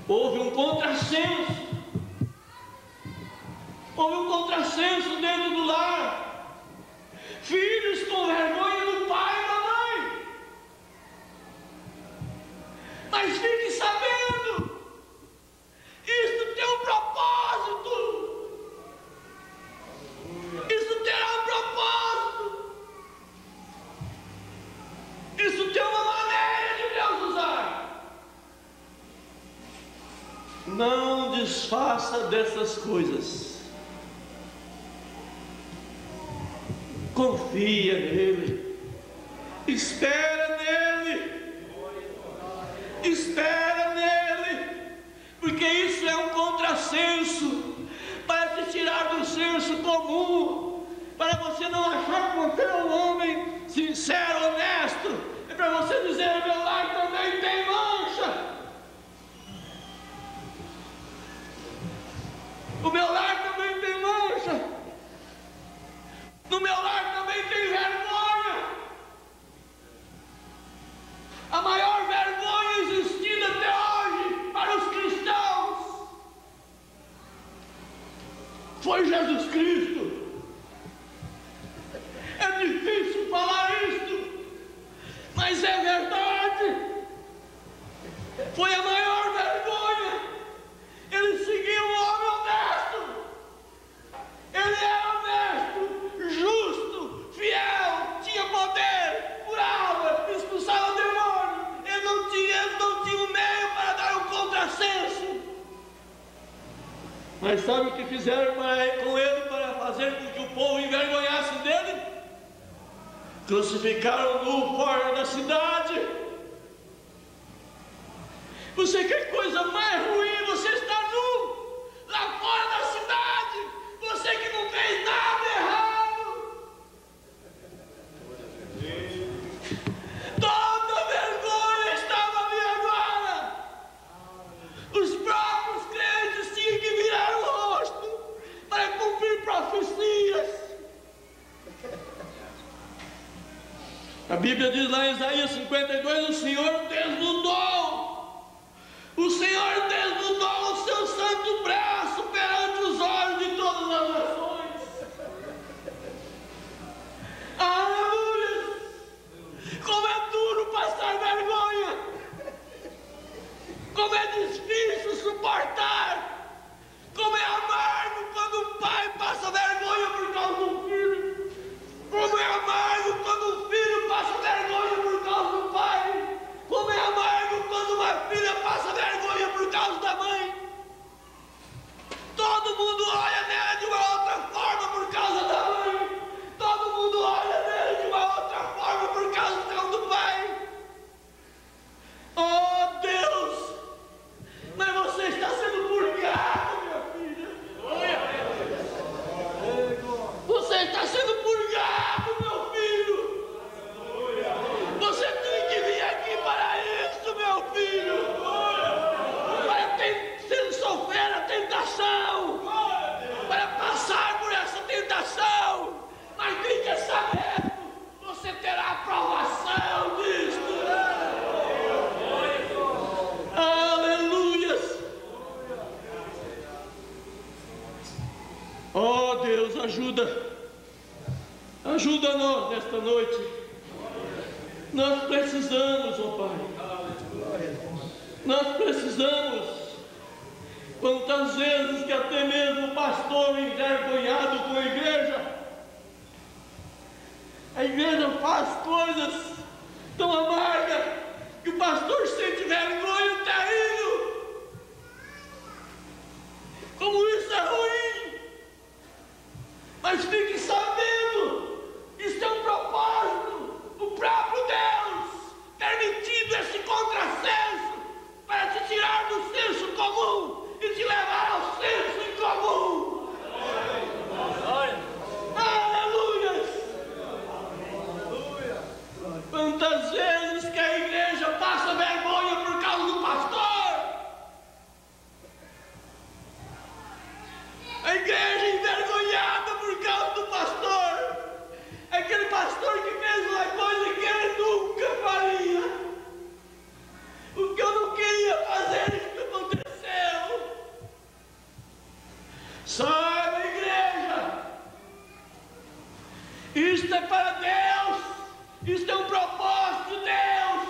houve um contrassenso. Houve um contrassenso dentro do lar. Filhos com vergonha do pai e da mãe. Mas fique sabendo, isto tem um propósito. Isso terá um propósito. Isso tem uma maneira de Deus usar. Não desfaça dessas coisas. Confia nele. Espera nele. Espera nele. Porque isso é um contrassenso para te tirar do senso comum, para você não achar que você é um homem sincero, honesto. É para você dizer: o meu lar também tem mancha, o meu lar também tem mancha, no meu lar também tem vergonha. A maior vergonha existida até hoje para os cristãos foi Jesus Cristo. É difícil falar isso, mas é verdade. Foi a maior vergonha. Ele seguia um homem honesto. Ele era honesto, justo, fiel, tinha poder, curava, expulsava o demônio. Ele não tinha um meio para dar um contrassenso. Mas sabe o que fizeram com ele para fazer com que o povo envergonhasse dele? Crucificaram-no fora da cidade. Você quer coisa mais ruim? Você está nu, lá fora da cidade. Você que não fez nada errado. Toda vergonha estava ali agora. Os próprios crentes tinham que virar o rosto para cumprir profecias. A Bíblia diz lá em Isaías 52, o Senhor desnudou. O Senhor desnudou o seu santo braço perante os olhos de todas as nações. Aleluia! Como é duro passar vergonha. Como é difícil suportar. Como é amargo quando um pai passa vergonha por causa do filho. Como é amargo quando um filho passa vergonha por causa do pai. Como é amargo quando Ajuda-nos nesta noite. Nós precisamos, ó Pai. Nós precisamos. Quantas vezes que até mesmo o pastor envergonhado com a igreja faz coisas tão amargas que o pastor sente vergonha terrível. Como isso é ruim. Mas fique sabendo, isso é um propósito. O próprio Deus permitido esse contrassenso para te tirar do senso comum e te levar ao senso incomum. Aleluia! Quantas vezes que a igreja passa vergonha por causa do pastor? A igreja envergonhada por causa do pastor. Aquele pastor que fez uma coisa que ele nunca faria. O que eu não queria fazer, isso aconteceu. Saiba, igreja, isto é para Deus, isto é um propósito de Deus,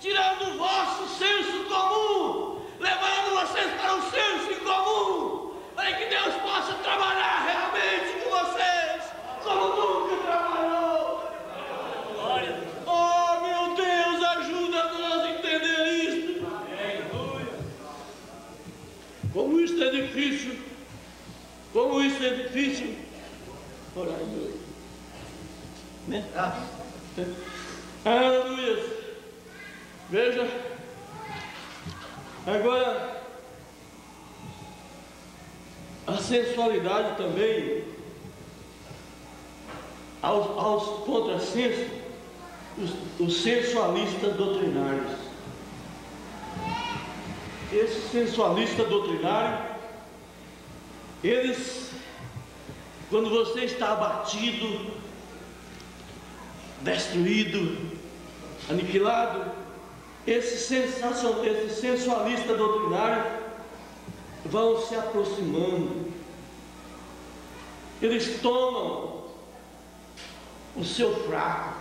tirando o vosso senso comum, levando vocês para o senso incomum, para que Deus possa trabalhar realmente com vocês, como nunca trabalhou. Oh, meu Deus, ajuda-nos a entender isto. Como isso é difícil. Como isso é difícil. Orar em Deus. Né? Aleluia. Veja. Agora, a sensualidade também, aos contrassensos, os sensualistas doutrinários. Esse sensualista doutrinário, eles, quando você está abatido, destruído, aniquilado, esse sensualista doutrinário vão se aproximando. Eles tomam o seu fraco,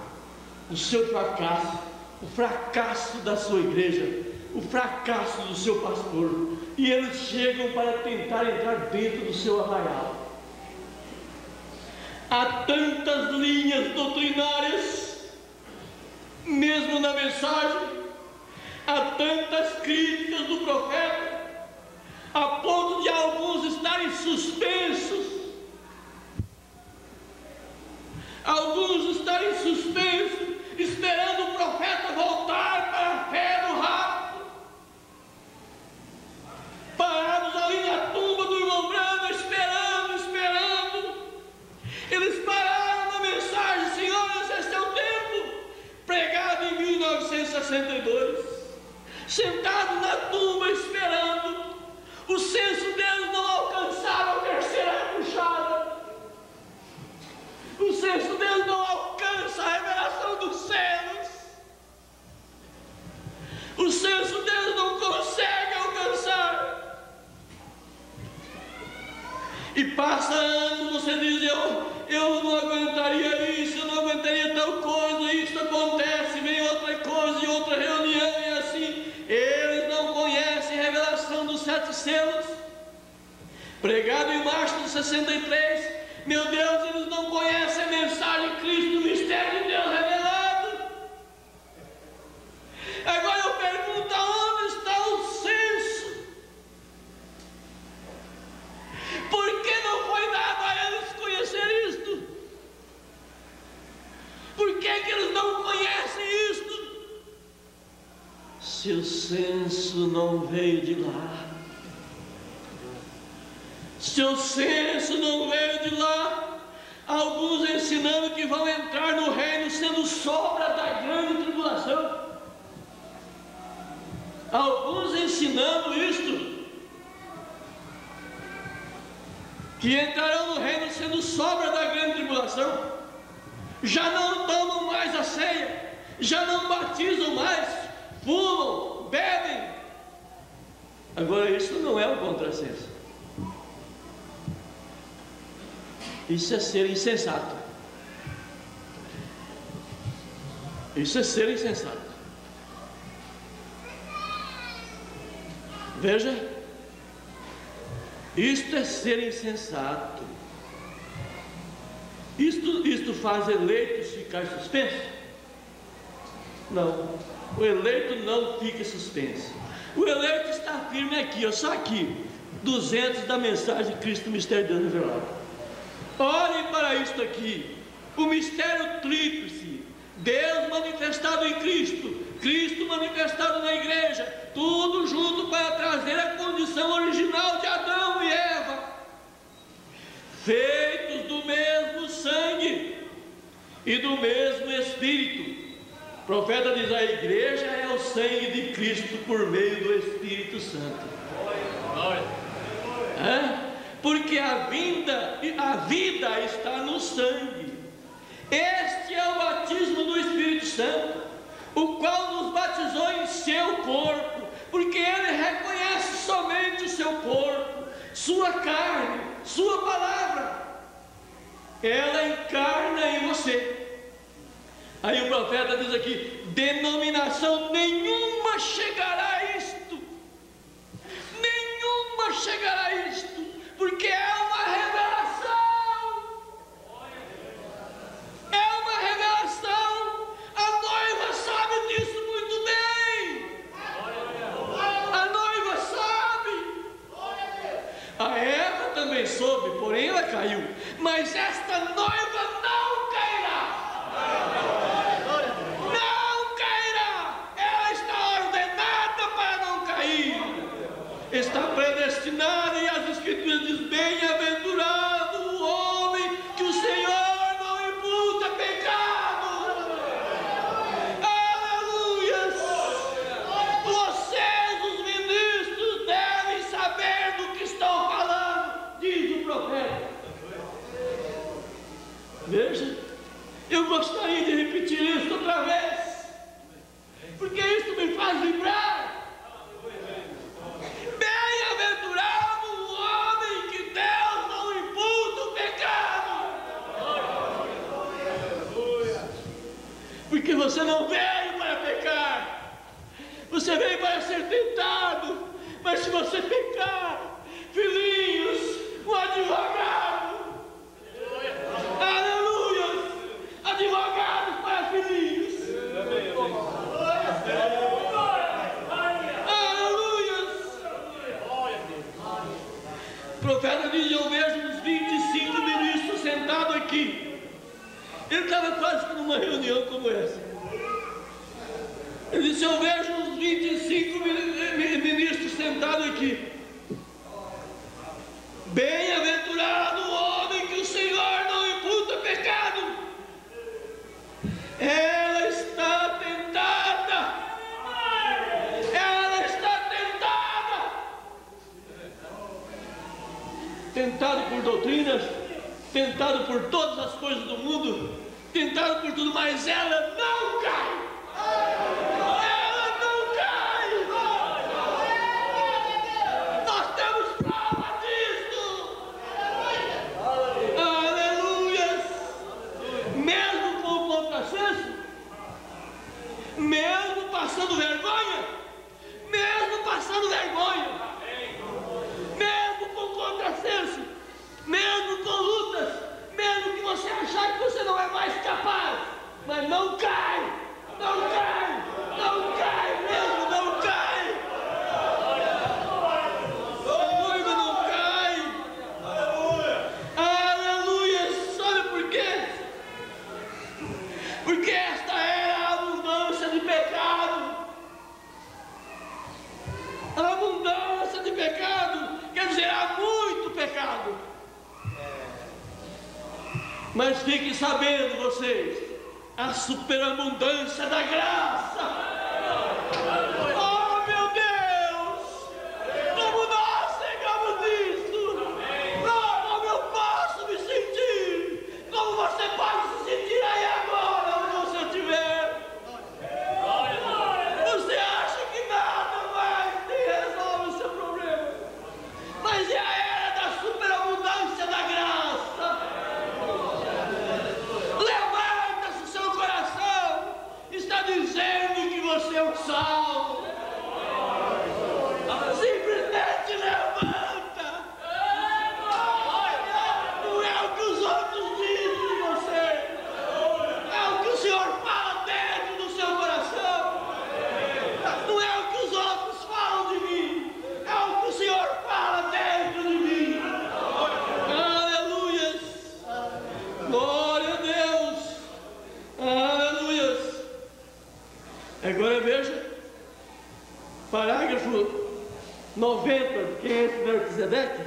o seu fracasso, o fracasso da sua igreja, o fracasso do seu pastor, e eles chegam para tentar entrar dentro do seu arraial. Há tantas linhas doutrinárias, mesmo na mensagem, há tantas críticas do profeta, a ponto de alguns estarem suspensos, esperando o profeta voltar para a fé do rapto. Parados ali na tumba do irmão Branham, esperando. Eles pararam na mensagem: senhores, este é o tempo, pregado em 1962, sentados na tumba esperando. O senso deles não alcançava a terceira repuxada. O senso deles não alcança a revelação dos céus. O senso deles não consegue alcançar. E passa anos, você diz: eu não aguentaria isso, eu não aguentaria tal coisa, isso acontece, vem outra coisa e outra reunião, e assim. Eles não conhecem a revelação dos 7 selos, pregado em março de 63. Meu Deus, eles não conhecem a mensagem de Cristo, o mistério de Deus revelado. Agora eu pergunto: aonde está o senso? Por que não foi dado a eles conhecer isto? Por que eles não conhecem isto? Se o senso não veio de lá, se o senso não veio de lá, alguns ensinando que vão entrar no reino sendo sombra da grande tribulação, alguns ensinando isto, que entrarão no reino sendo sombra da grande tribulação, já não tomam mais a ceia, já não batizam mais, fumam, bebem. Agora isso não é um contrassenso. Isso é ser insensato. Isso é ser insensato. Veja, isto é ser insensato. Isto faz eleitos ficar suspensos? Não, o eleito não fica suspenso. O eleito está firme aqui, ó, só aqui, 200 da mensagem de Cristo, mistério de Deus revelado. Olhem para isto aqui, o mistério tríplice, Deus manifestado em Cristo, Cristo manifestado na igreja, tudo junto para trazer a condição original de Adão e Eva, feitos do mesmo sangue e do mesmo Espírito. O profeta diz: a igreja é o sangue de Cristo por meio do Espírito Santo. Porque a vida está no sangue. Este é o batismo do Espírito Santo, o qual nos batizou em seu corpo, porque ele reconhece somente o seu corpo, sua carne, sua palavra. Ela encarna em você. Aí o profeta diz aqui: denominação nenhuma chegará a isto, nenhuma chegará a isto, porque é uma revelação. É uma revelação. A noiva sabe disso muito bem. A noiva sabe. A Eva também soube, porém ela caiu. Mas esta noiva não cairá. Não cairá. Ela está ordenada para não cair. Está predestinada, e as Escrituras dizem: bem-aventurado o homem que o Senhor não imputa pecado. Aleluia! Vocês, os ministros, devem saber do que estão falando, diz o profeta. Veja, eu gostaria de repetir isso outra vez, porque isso me faz lembrar. Bem-aventurado o homem que Deus não imputa o pecado. Porque você não veio para pecar, você veio para ser tentado. Mas se você pecar, filhinhos, o advogado, aleluia, advogados para filhinhos, o profeta diz: eu vejo uns 25 ministros sentados aqui. Ele estava quase numa reunião como essa. Ele disse: eu vejo uns 25 ministros sentados aqui. Bem-aventurado o homem que o Senhor não imputa pecado. Ela está tentada. Ela está tentada. Tentado por doutrinas, tentado por todas as coisas do mundo, tentado por tudo, mas ela não cai. Ela não cai. Nós temos prova disso. Aleluia. Mesmo com o contrassenso, mesmo passando vergonha, mesmo passando vergonha, mesmo com contrassenso, mesmo com lutas, mesmo que você achar que você não é mais capaz, mas não cai, não cai, não cai, mesmo não cai. A noiva não cai. Aleluia. Sabe por quê? Porque esta era a abundância de pecado. A abundância de pecado quer dizer, há muito pecado. Mas fiquem sabendo vocês, a superabundância da graça. Oh meu Deus, como nós chegamos nisso. Oh, como eu posso me sentir, como você pode se sentir aí agora, onde você estiver. Você acha que nada mais resolve o seu problema, mas é a era da superabundância da graça. ser salvo. Simplesmente levanta. Não é o que os outros dizem de você, é o que o Senhor fala dentro do seu coração. Não é o que os outros falam de mim, é o que o Senhor fala dentro de mim. Aleluias, glória a Deus, aleluias. Agora veja, parágrafo 90, quem é esse Melquisedeque?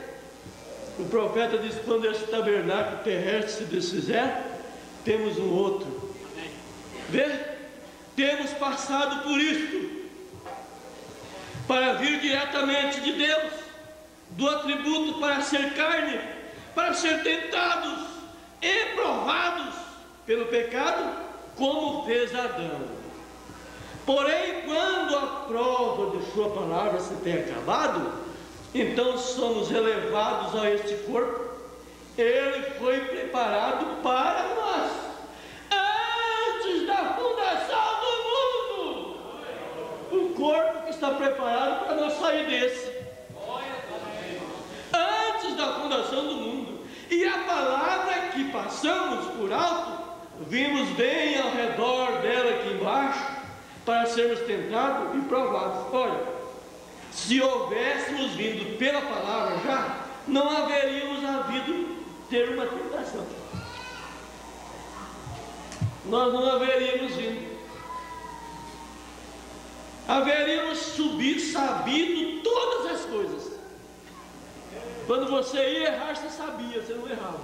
O profeta diz: quando esse tabernáculo terrestre se desfizer, temos um outro. Vê? Temos passado por isto, para vir diretamente de Deus, do atributo para ser carne, para ser tentados e provados pelo pecado, como fez Adão. Porém, quando a prova de sua palavra se tem acabado, então somos elevados a este corpo. Ele foi preparado para nós antes da fundação do mundo. O corpo que está preparado para nós sair desse antes da fundação do mundo. E a palavra que passamos por alto, vimos bem ao redor dela aqui embaixo, para sermos tentados e provados. Olha, se houvéssemos vindo pela palavra já, não haveríamos havido ter uma tentação. Nós não haveríamos vindo. Haveríamos sabido todas as coisas. Quando você ia errar, você sabia, você não errava.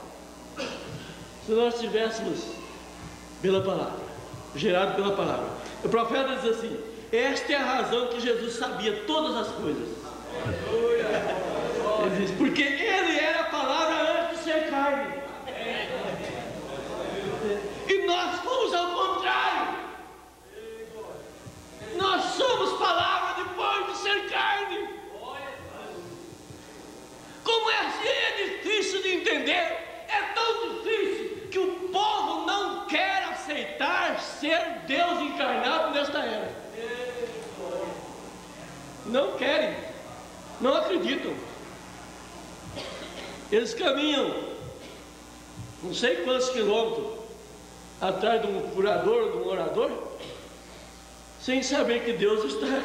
Se nós tivéssemos pela palavra, gerado pela palavra. O profeta diz assim: esta é a razão que Jesus sabia todas as coisas. Ele diz: porque ele era a palavra antes de ser carne. E nós fomos ao contrário. Nós somos palavra depois de ser carne. Como é difícil de entender. É tão difícil que o povo não quer aceitar ser Deus encarnado nesta era. Não querem, não acreditam. Eles caminham não sei quantos quilômetros atrás de um curador, de um orador, sem saber que Deus está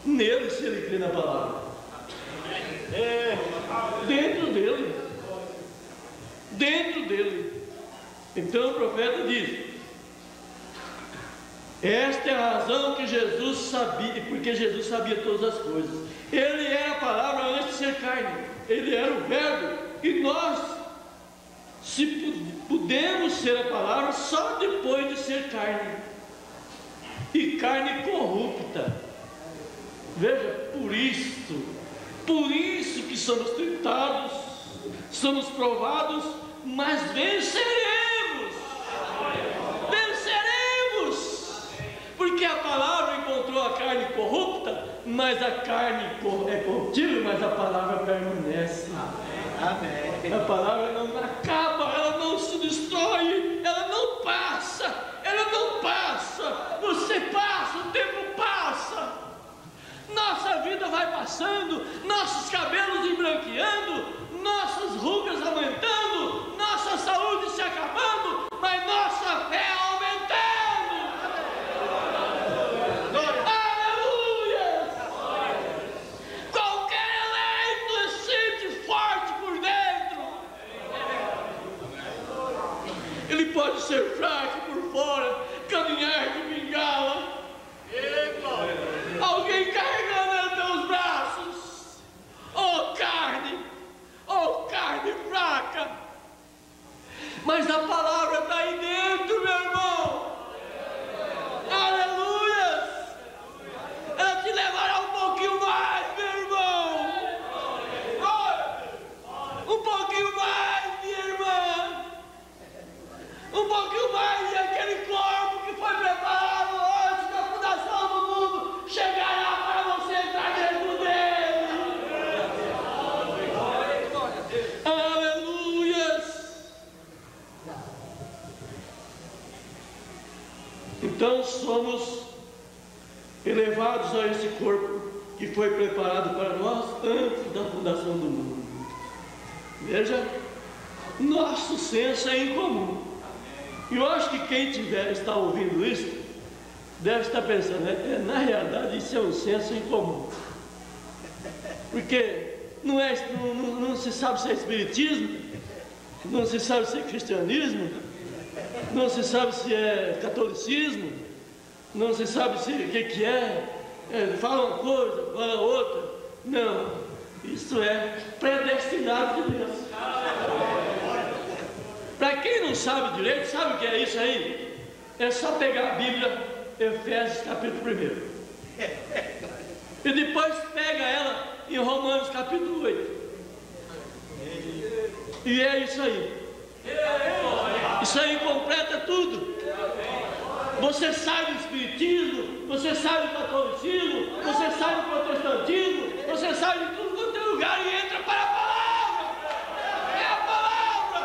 nele, se ele crê na palavra. Dentro dele. Dentro dele. Então o profeta diz: esta é a razão que Jesus sabia, porque Jesus sabia todas as coisas. Ele era a palavra antes de ser carne, ele era o verbo, e nós pudemos ser a palavra só depois de ser carne, e carne corrupta. Veja, por isso que somos tentados, somos provados, mas venceremos. Porque a palavra encontrou a carne corrupta, mas a carne é corruptível, mas a palavra permanece. Amém. A palavra não acaba, ela não se destrói, ela não passa, você passa, o tempo passa, nossa vida vai passando, nossos cabelos embranqueando, nossas rugas aumentando, nossa saúde se acabando, mas nossa fé aumentando. Aleluia! Qualquer eleito se sente forte por dentro. Ele pode ser Então somos elevados a esse corpo que foi preparado para nós antes da fundação do mundo. Veja, nosso senso é incomum. E eu acho que quem está ouvindo isso deve estar pensando, na realidade isso é um senso incomum. Porque não se sabe se é espiritismo, não se sabe se é cristianismo, não se sabe se é catolicismo, não se sabe se o que é. Fala uma coisa, fala outra. Não, isso é predestinado de Deus. Para quem não sabe direito, sabe o que é isso aí? É só pegar a Bíblia, Efésios capítulo 1, e depois pega ela em Romanos capítulo 8, e é isso aí. Isso aí completa tudo. Você sai do espiritismo, você sai do catolicismo, você sai do protestantismo, você sai de tudo quanto é lugar e entra para a palavra. É a palavra,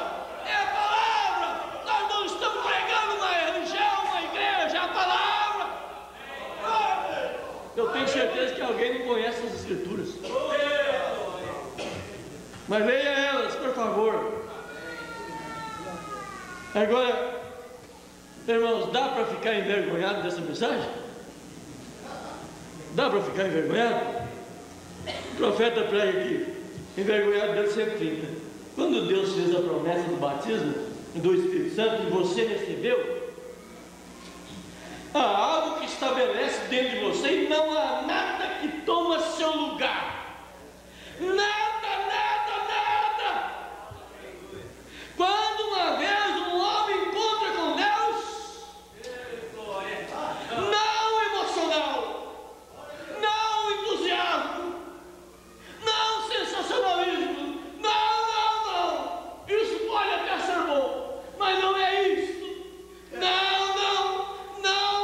é a palavra. Nós não estamos pregando uma religião, uma igreja, é a palavra. Eu tenho certeza que alguém não conhece as escrituras, mas leia elas, por favor. Agora, irmãos, dá para ficar envergonhado dessa mensagem? Dá para ficar envergonhado? O profeta prega aqui, envergonhado dele 130. Quando Deus fez a promessa do batismo do Espírito Santo e você recebeu, há algo que estabelece dentro de você e não há nada que toma seu lugar. Nada, nada, nada. Quando uma vez um homem encontra com Deus, não emocional, não entusiasmo, não sensacionalismo, não, isso pode até ser bom, mas não é isso. Não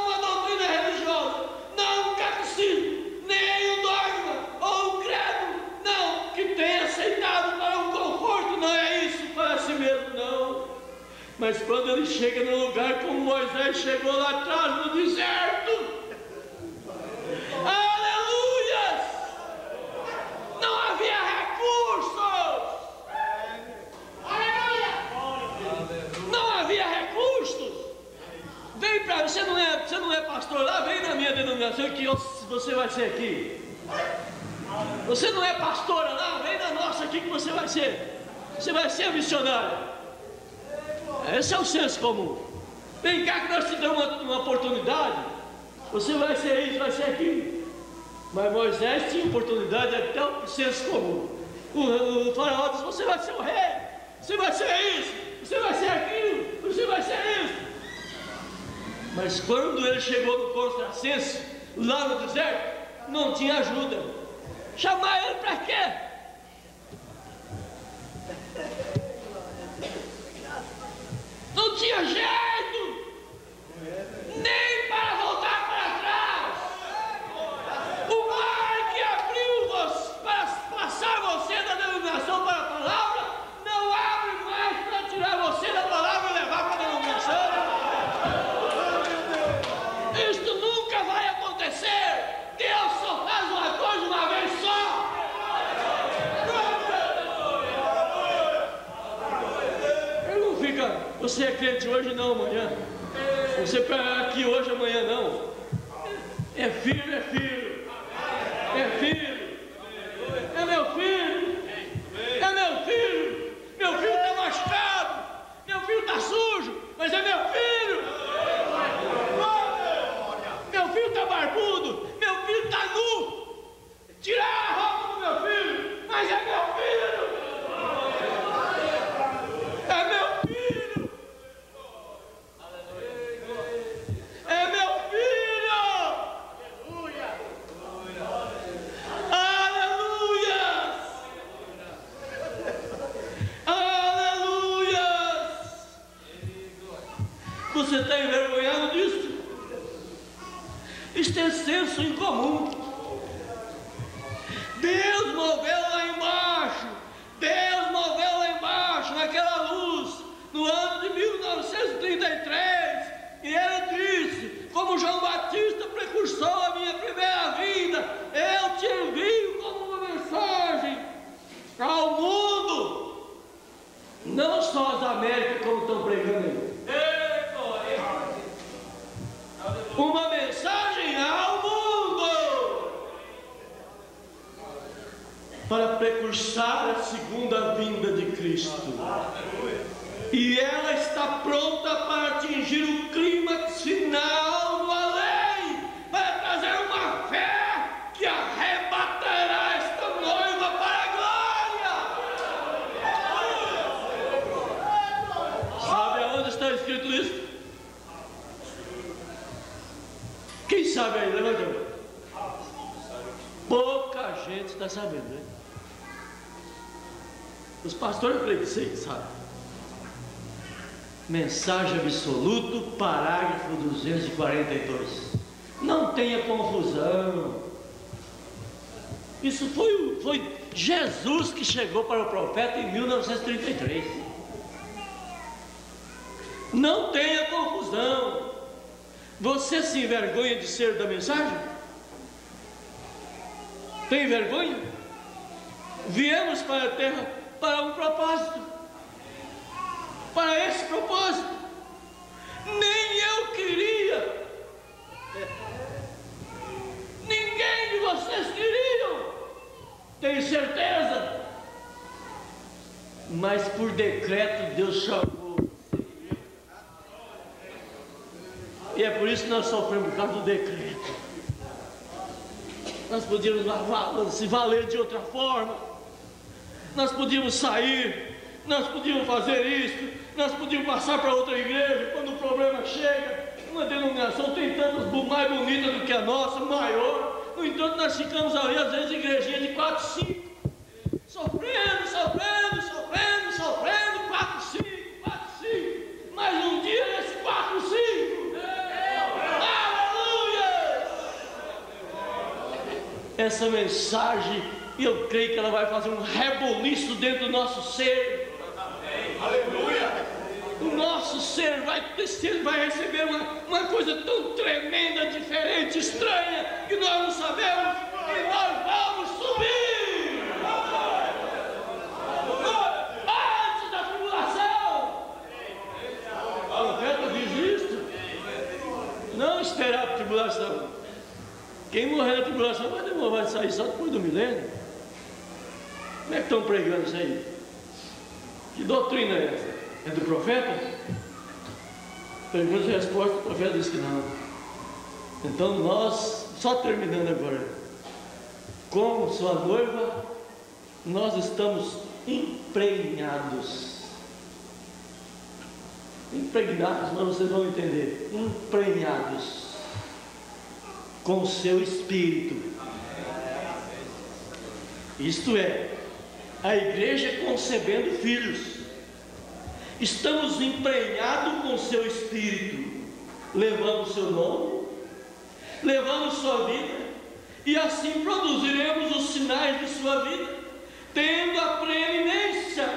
uma doutrina religiosa, não um catecismo, nem um dogma ou um credo, não, que tenha aceitado para um conforto, não é isso para si mesmo, não. Mas quando ele chega no lugar como Moisés chegou lá atrás no deserto, aleluias, não havia recursos, não havia recursos. Vem para você não é pastor lá, vem na minha denominação que você vai ser aqui. Você não é pastora lá, vem na nossa aqui que você vai ser missionário. Esse é o senso comum. Vem cá que nós te damos uma oportunidade. Você vai ser isso, vai ser aquilo. Mas Moisés tinha oportunidade até o senso comum. O faraó disse, você vai ser o rei, você vai ser isso, você vai ser aquilo, você vai ser isso. Mas quando ele chegou no contrassenso, lá no deserto, não tinha ajuda. Chamar ele para quê? Não tinha jeito, nem para voltar para trás. O mar que abriu para passar você da denominação para a palavra, não abre mais para tirar você da palavra e levar para a denominação. Isto nunca vai acontecer. Deus só faz uma coisa uma vez só. Ele não fica, você é crente hoje, não amanhã. Você é aqui hoje, amanhã não. É filho, é filho. É filho. É meu filho. É meu filho. Meu filho está machucado. Meu filho está sujo, mas é meu filho. Meu filho está barbudo. Meu filho está nu. Tirar a roupa do meu filho, mas é meu filho. É meu filho. É meu filho. Aleluia. Aleluia. Você está envergonhado disso? Isto é senso incomum. Deus moveu lá embaixo. Deus moveu lá embaixo, naquela luz, no ano de 1933. E ele disse, como João Batista precursor a minha primeira vinda, eu te envio como uma mensagem ao mundo, não só as Américas como estão pregando aí. Uma mensagem ao mundo para precursar a segunda vinda de Cristo. E ela está pronta para atingir o clímax final do além, para trazer uma fé que arrebatará esta noiva para a glória. Sabe aonde está escrito isso? Quem sabe aí? Levanta a mão. Pouca gente está sabendo, né? Os pastores eu creio que sei, sabe? Mensagem absoluto, parágrafo 242. Não tenha confusão. Isso foi Jesus que chegou para o profeta em 1933. Não tenha confusão. Você se envergonha de ser da mensagem? Tem vergonha? Viemos para a terra para um propósito. Para esse propósito. Nem eu queria. Ninguém de vocês queriam. Tenho certeza. Mas por decreto Deus chamou. E é por isso que nós sofremos por causa do decreto. Nós podíamos se valer de outra forma. Nós podíamos sair. Nós podíamos fazer isso. Nós podíamos passar para outra igreja. Quando o problema chega, uma denominação tem tantas mais bonitas do que a nossa, maior. No entanto, nós ficamos ali, às vezes, igrejinha de 4, 5. Sofrendo, 4, 5. Mas um dia esse 4, 5. Essa mensagem, eu creio que ela vai fazer um reboliço dentro do nosso ser. Aleluia! O nosso ser vai receber uma coisa tão tremenda, diferente, estranha, que nós não sabemos, e nós vamos subir antes da tribulação. O profeta diz isto. Não esperar a tribulação. Quem morrer na tribulação vai sair só depois do milênio. Como é que estão pregando isso aí? Que doutrina é essa? É do profeta? Pergunta e resposta, o profeta disse que não. Então nós, só terminando agora, como sua noiva, nós estamos emprenhados. Impregnados, mas vocês vão entender. Emprenhados com o seu espírito. Isto é, a igreja concebendo filhos. Estamos emprenhados com o seu espírito, levando o seu nome, levando sua vida, e assim produziremos os sinais de sua vida, tendo a preeminência,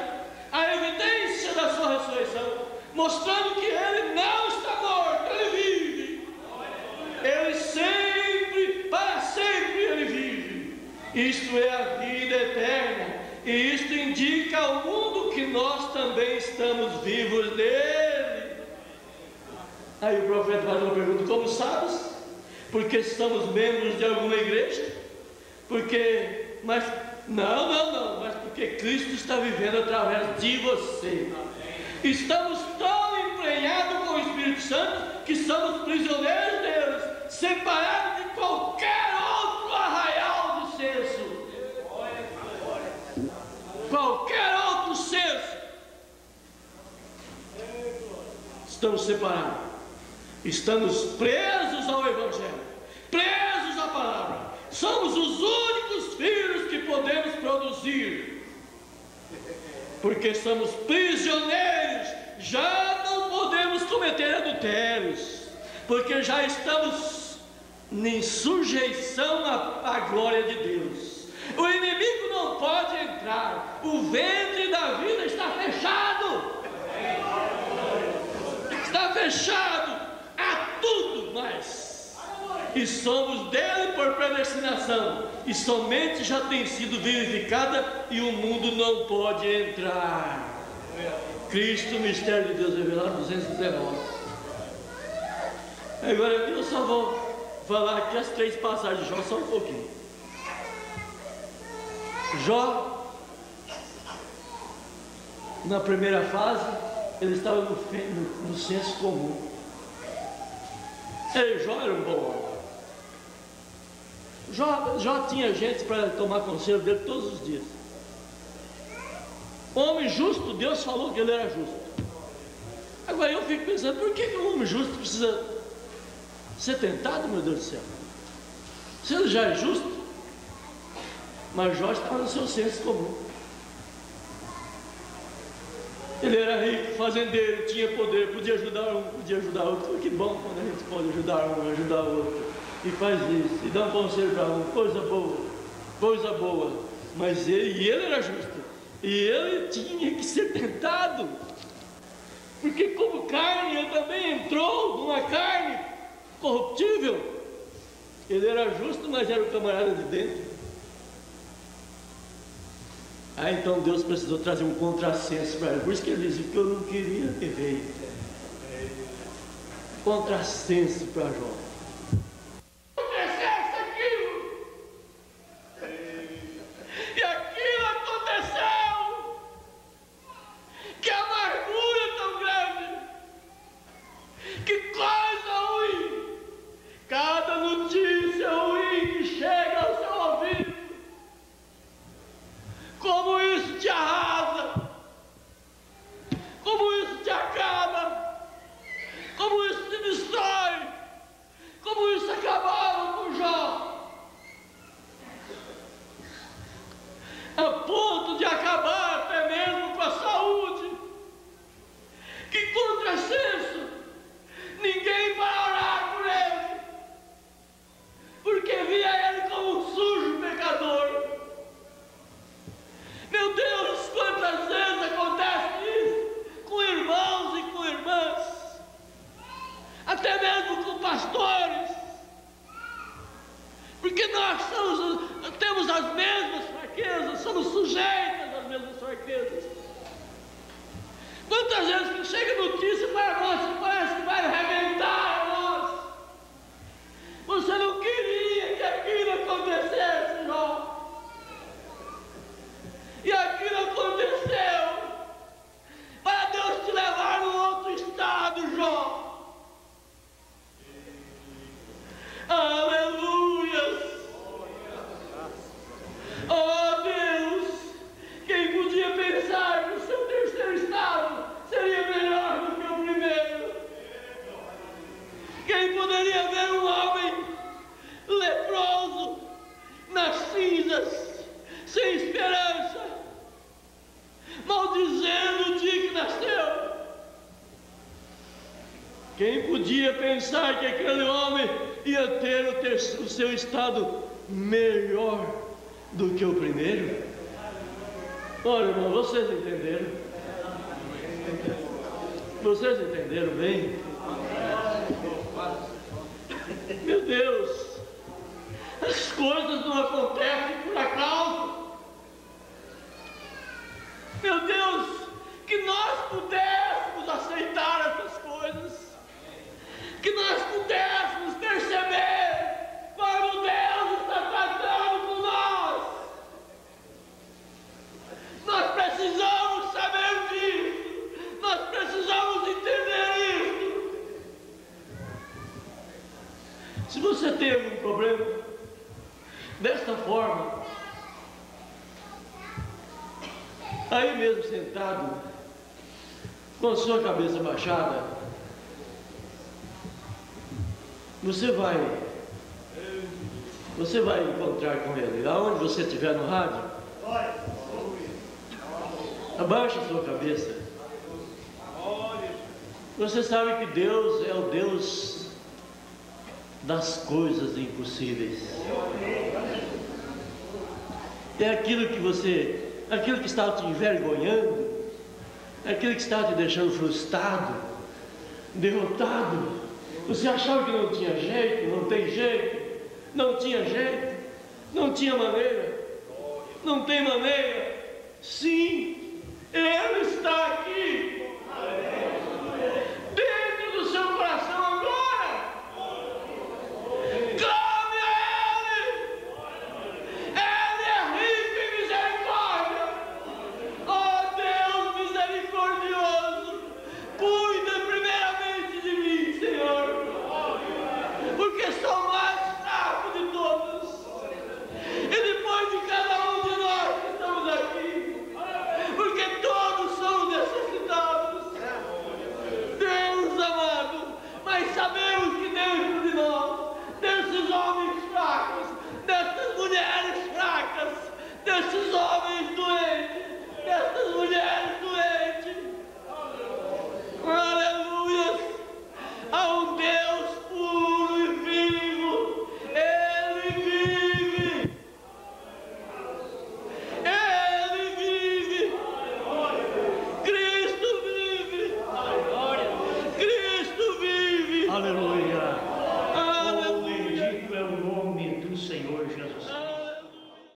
a evidência da sua ressurreição, mostrando que ele não está morto, ele vive. Ele sempre, para sempre ele vive. Isto é a vida eterna. E isto indica ao mundo que nós também estamos vivos nele. Aí o profeta faz uma pergunta: como sabes? Porque estamos membros de alguma igreja? Mas porque Cristo está vivendo através de você. Estamos tão emprenhados com o Espírito Santo que somos prisioneiros deles, separados de qualquer outro arraial de senso. Qualquer outro senso. Estamos separados. Estamos presos ao Evangelho, presos à palavra. Somos os únicos filhos que podemos produzir, porque somos prisioneiros. Já não podemos cometer adultérios, porque já estamos em sujeição à glória de Deus. O inimigo não pode entrar. O ventre da vida está fechado. Está fechado a tudo mais. e somos dele por predestinação, e somente já tem sido verificada, e o mundo não pode entrar. Cristo, mistério de Deus revelado, 219. Agora eu só vou falar aqui as 3 passagens de Jó, só um pouquinho. Jó, na primeira fase, ele estava no senso comum. Jó era um bom homem. Jó tinha gente para tomar conselho dele todos os dias. Homem justo, Deus falou que ele era justo. Agora eu fico pensando, por que um homem justo precisa ser tentado, meu Deus do céu? Se ele já é justo. Mas Jó estava no seu senso comum. Ele era rico, fazendeiro, tinha poder, podia ajudar um, podia ajudar outro. Que bom quando a gente pode ajudar um, ajudar o outro. E faz isso, e dá um conselho para um, coisa boa, coisa boa. Mas ele era justo. E ele tinha que ser tentado. Porque como carne, ele também entrou numa carne corruptível. Ele era justo, mas era o camarada de dentro. Então Deus precisou trazer um contrassenso para ele. Por isso que ele dizia que eu não queria ter rei. Contrassenso para Jó. Acontecesse aquilo. E aquilo aconteceu. Que amargura tão grande. Que coisa ruim. Cada notícia ruim que chega ao seu ouvido. Como isso te arrasa, como isso te acaba, como isso te destrói, como isso acabava com Jó, a ponto de acabar até mesmo com a saúde. Que contrassenso! Ninguém vai orar por ele, porque via ele como um sujo pecador. Meu Deus, quantas vezes acontece isso com irmãos e com irmãs, até mesmo com pastores, porque nós temos as mesmas fraquezas, somos sujeitos às mesmas fraquezas. Quantas vezes que chega notícia para nós que parece que vai arrebentar a nós, você não queria que aquilo acontecesse, Jó. E aquilo aconteceu para Deus te levar num outro estado, Jó. Aleluia! Oh Deus! Quem podia pensar que o seu terceiro estado seria melhor do que o primeiro? Quem poderia ver um homem leproso nas cinzas, sem esperança, maldizendo o dia que nasceu? Quem podia pensar que aquele homem ia ter o seu estado melhor do que o primeiro? Olha, irmão, vocês entenderam? Vocês entenderam bem? Meu Deus, as coisas não acontecem por acaso. Meu Deus, que nós pudéssemos aceitar essas coisas, que nós pudéssemos perceber como Deus está tratando com nós. Nós precisamos saber disso, nós precisamos entender isso. Se você tem algum problema desta forma, aí mesmo sentado, com a sua cabeça baixada, você vai encontrar com ele, aonde você estiver no rádio. Abaixe a sua cabeça. Você sabe que Deus é o Deus das coisas impossíveis. É aquilo que está te envergonhando, aquilo que está te deixando frustrado, derrotado. Você achava que não tinha jeito, não tem jeito, não tinha jeito, não tinha maneira, não tem maneira. Sim, Ele está aqui, dentro do seu coração agora. Clame a Ele. Ele é rico em misericórdia. Oh Deus misericordioso, cuida primeiramente de mim, Senhor, porque sou o mais fraco de todos. E depois de cada um de nós que estamos aqui, porque todos somos necessitados. Deus amado, mas sabemos que dentro de nós, desses homens fracos, dessas mulheres fracas, desses homens doentes, dessas mulheres doentes, aleluia, há um Deus puro e vivo. Ele vive. Ele vive. Cristo vive. Cristo vive. Aleluia. Aleluia. Bendito é o nome do Senhor Jesus.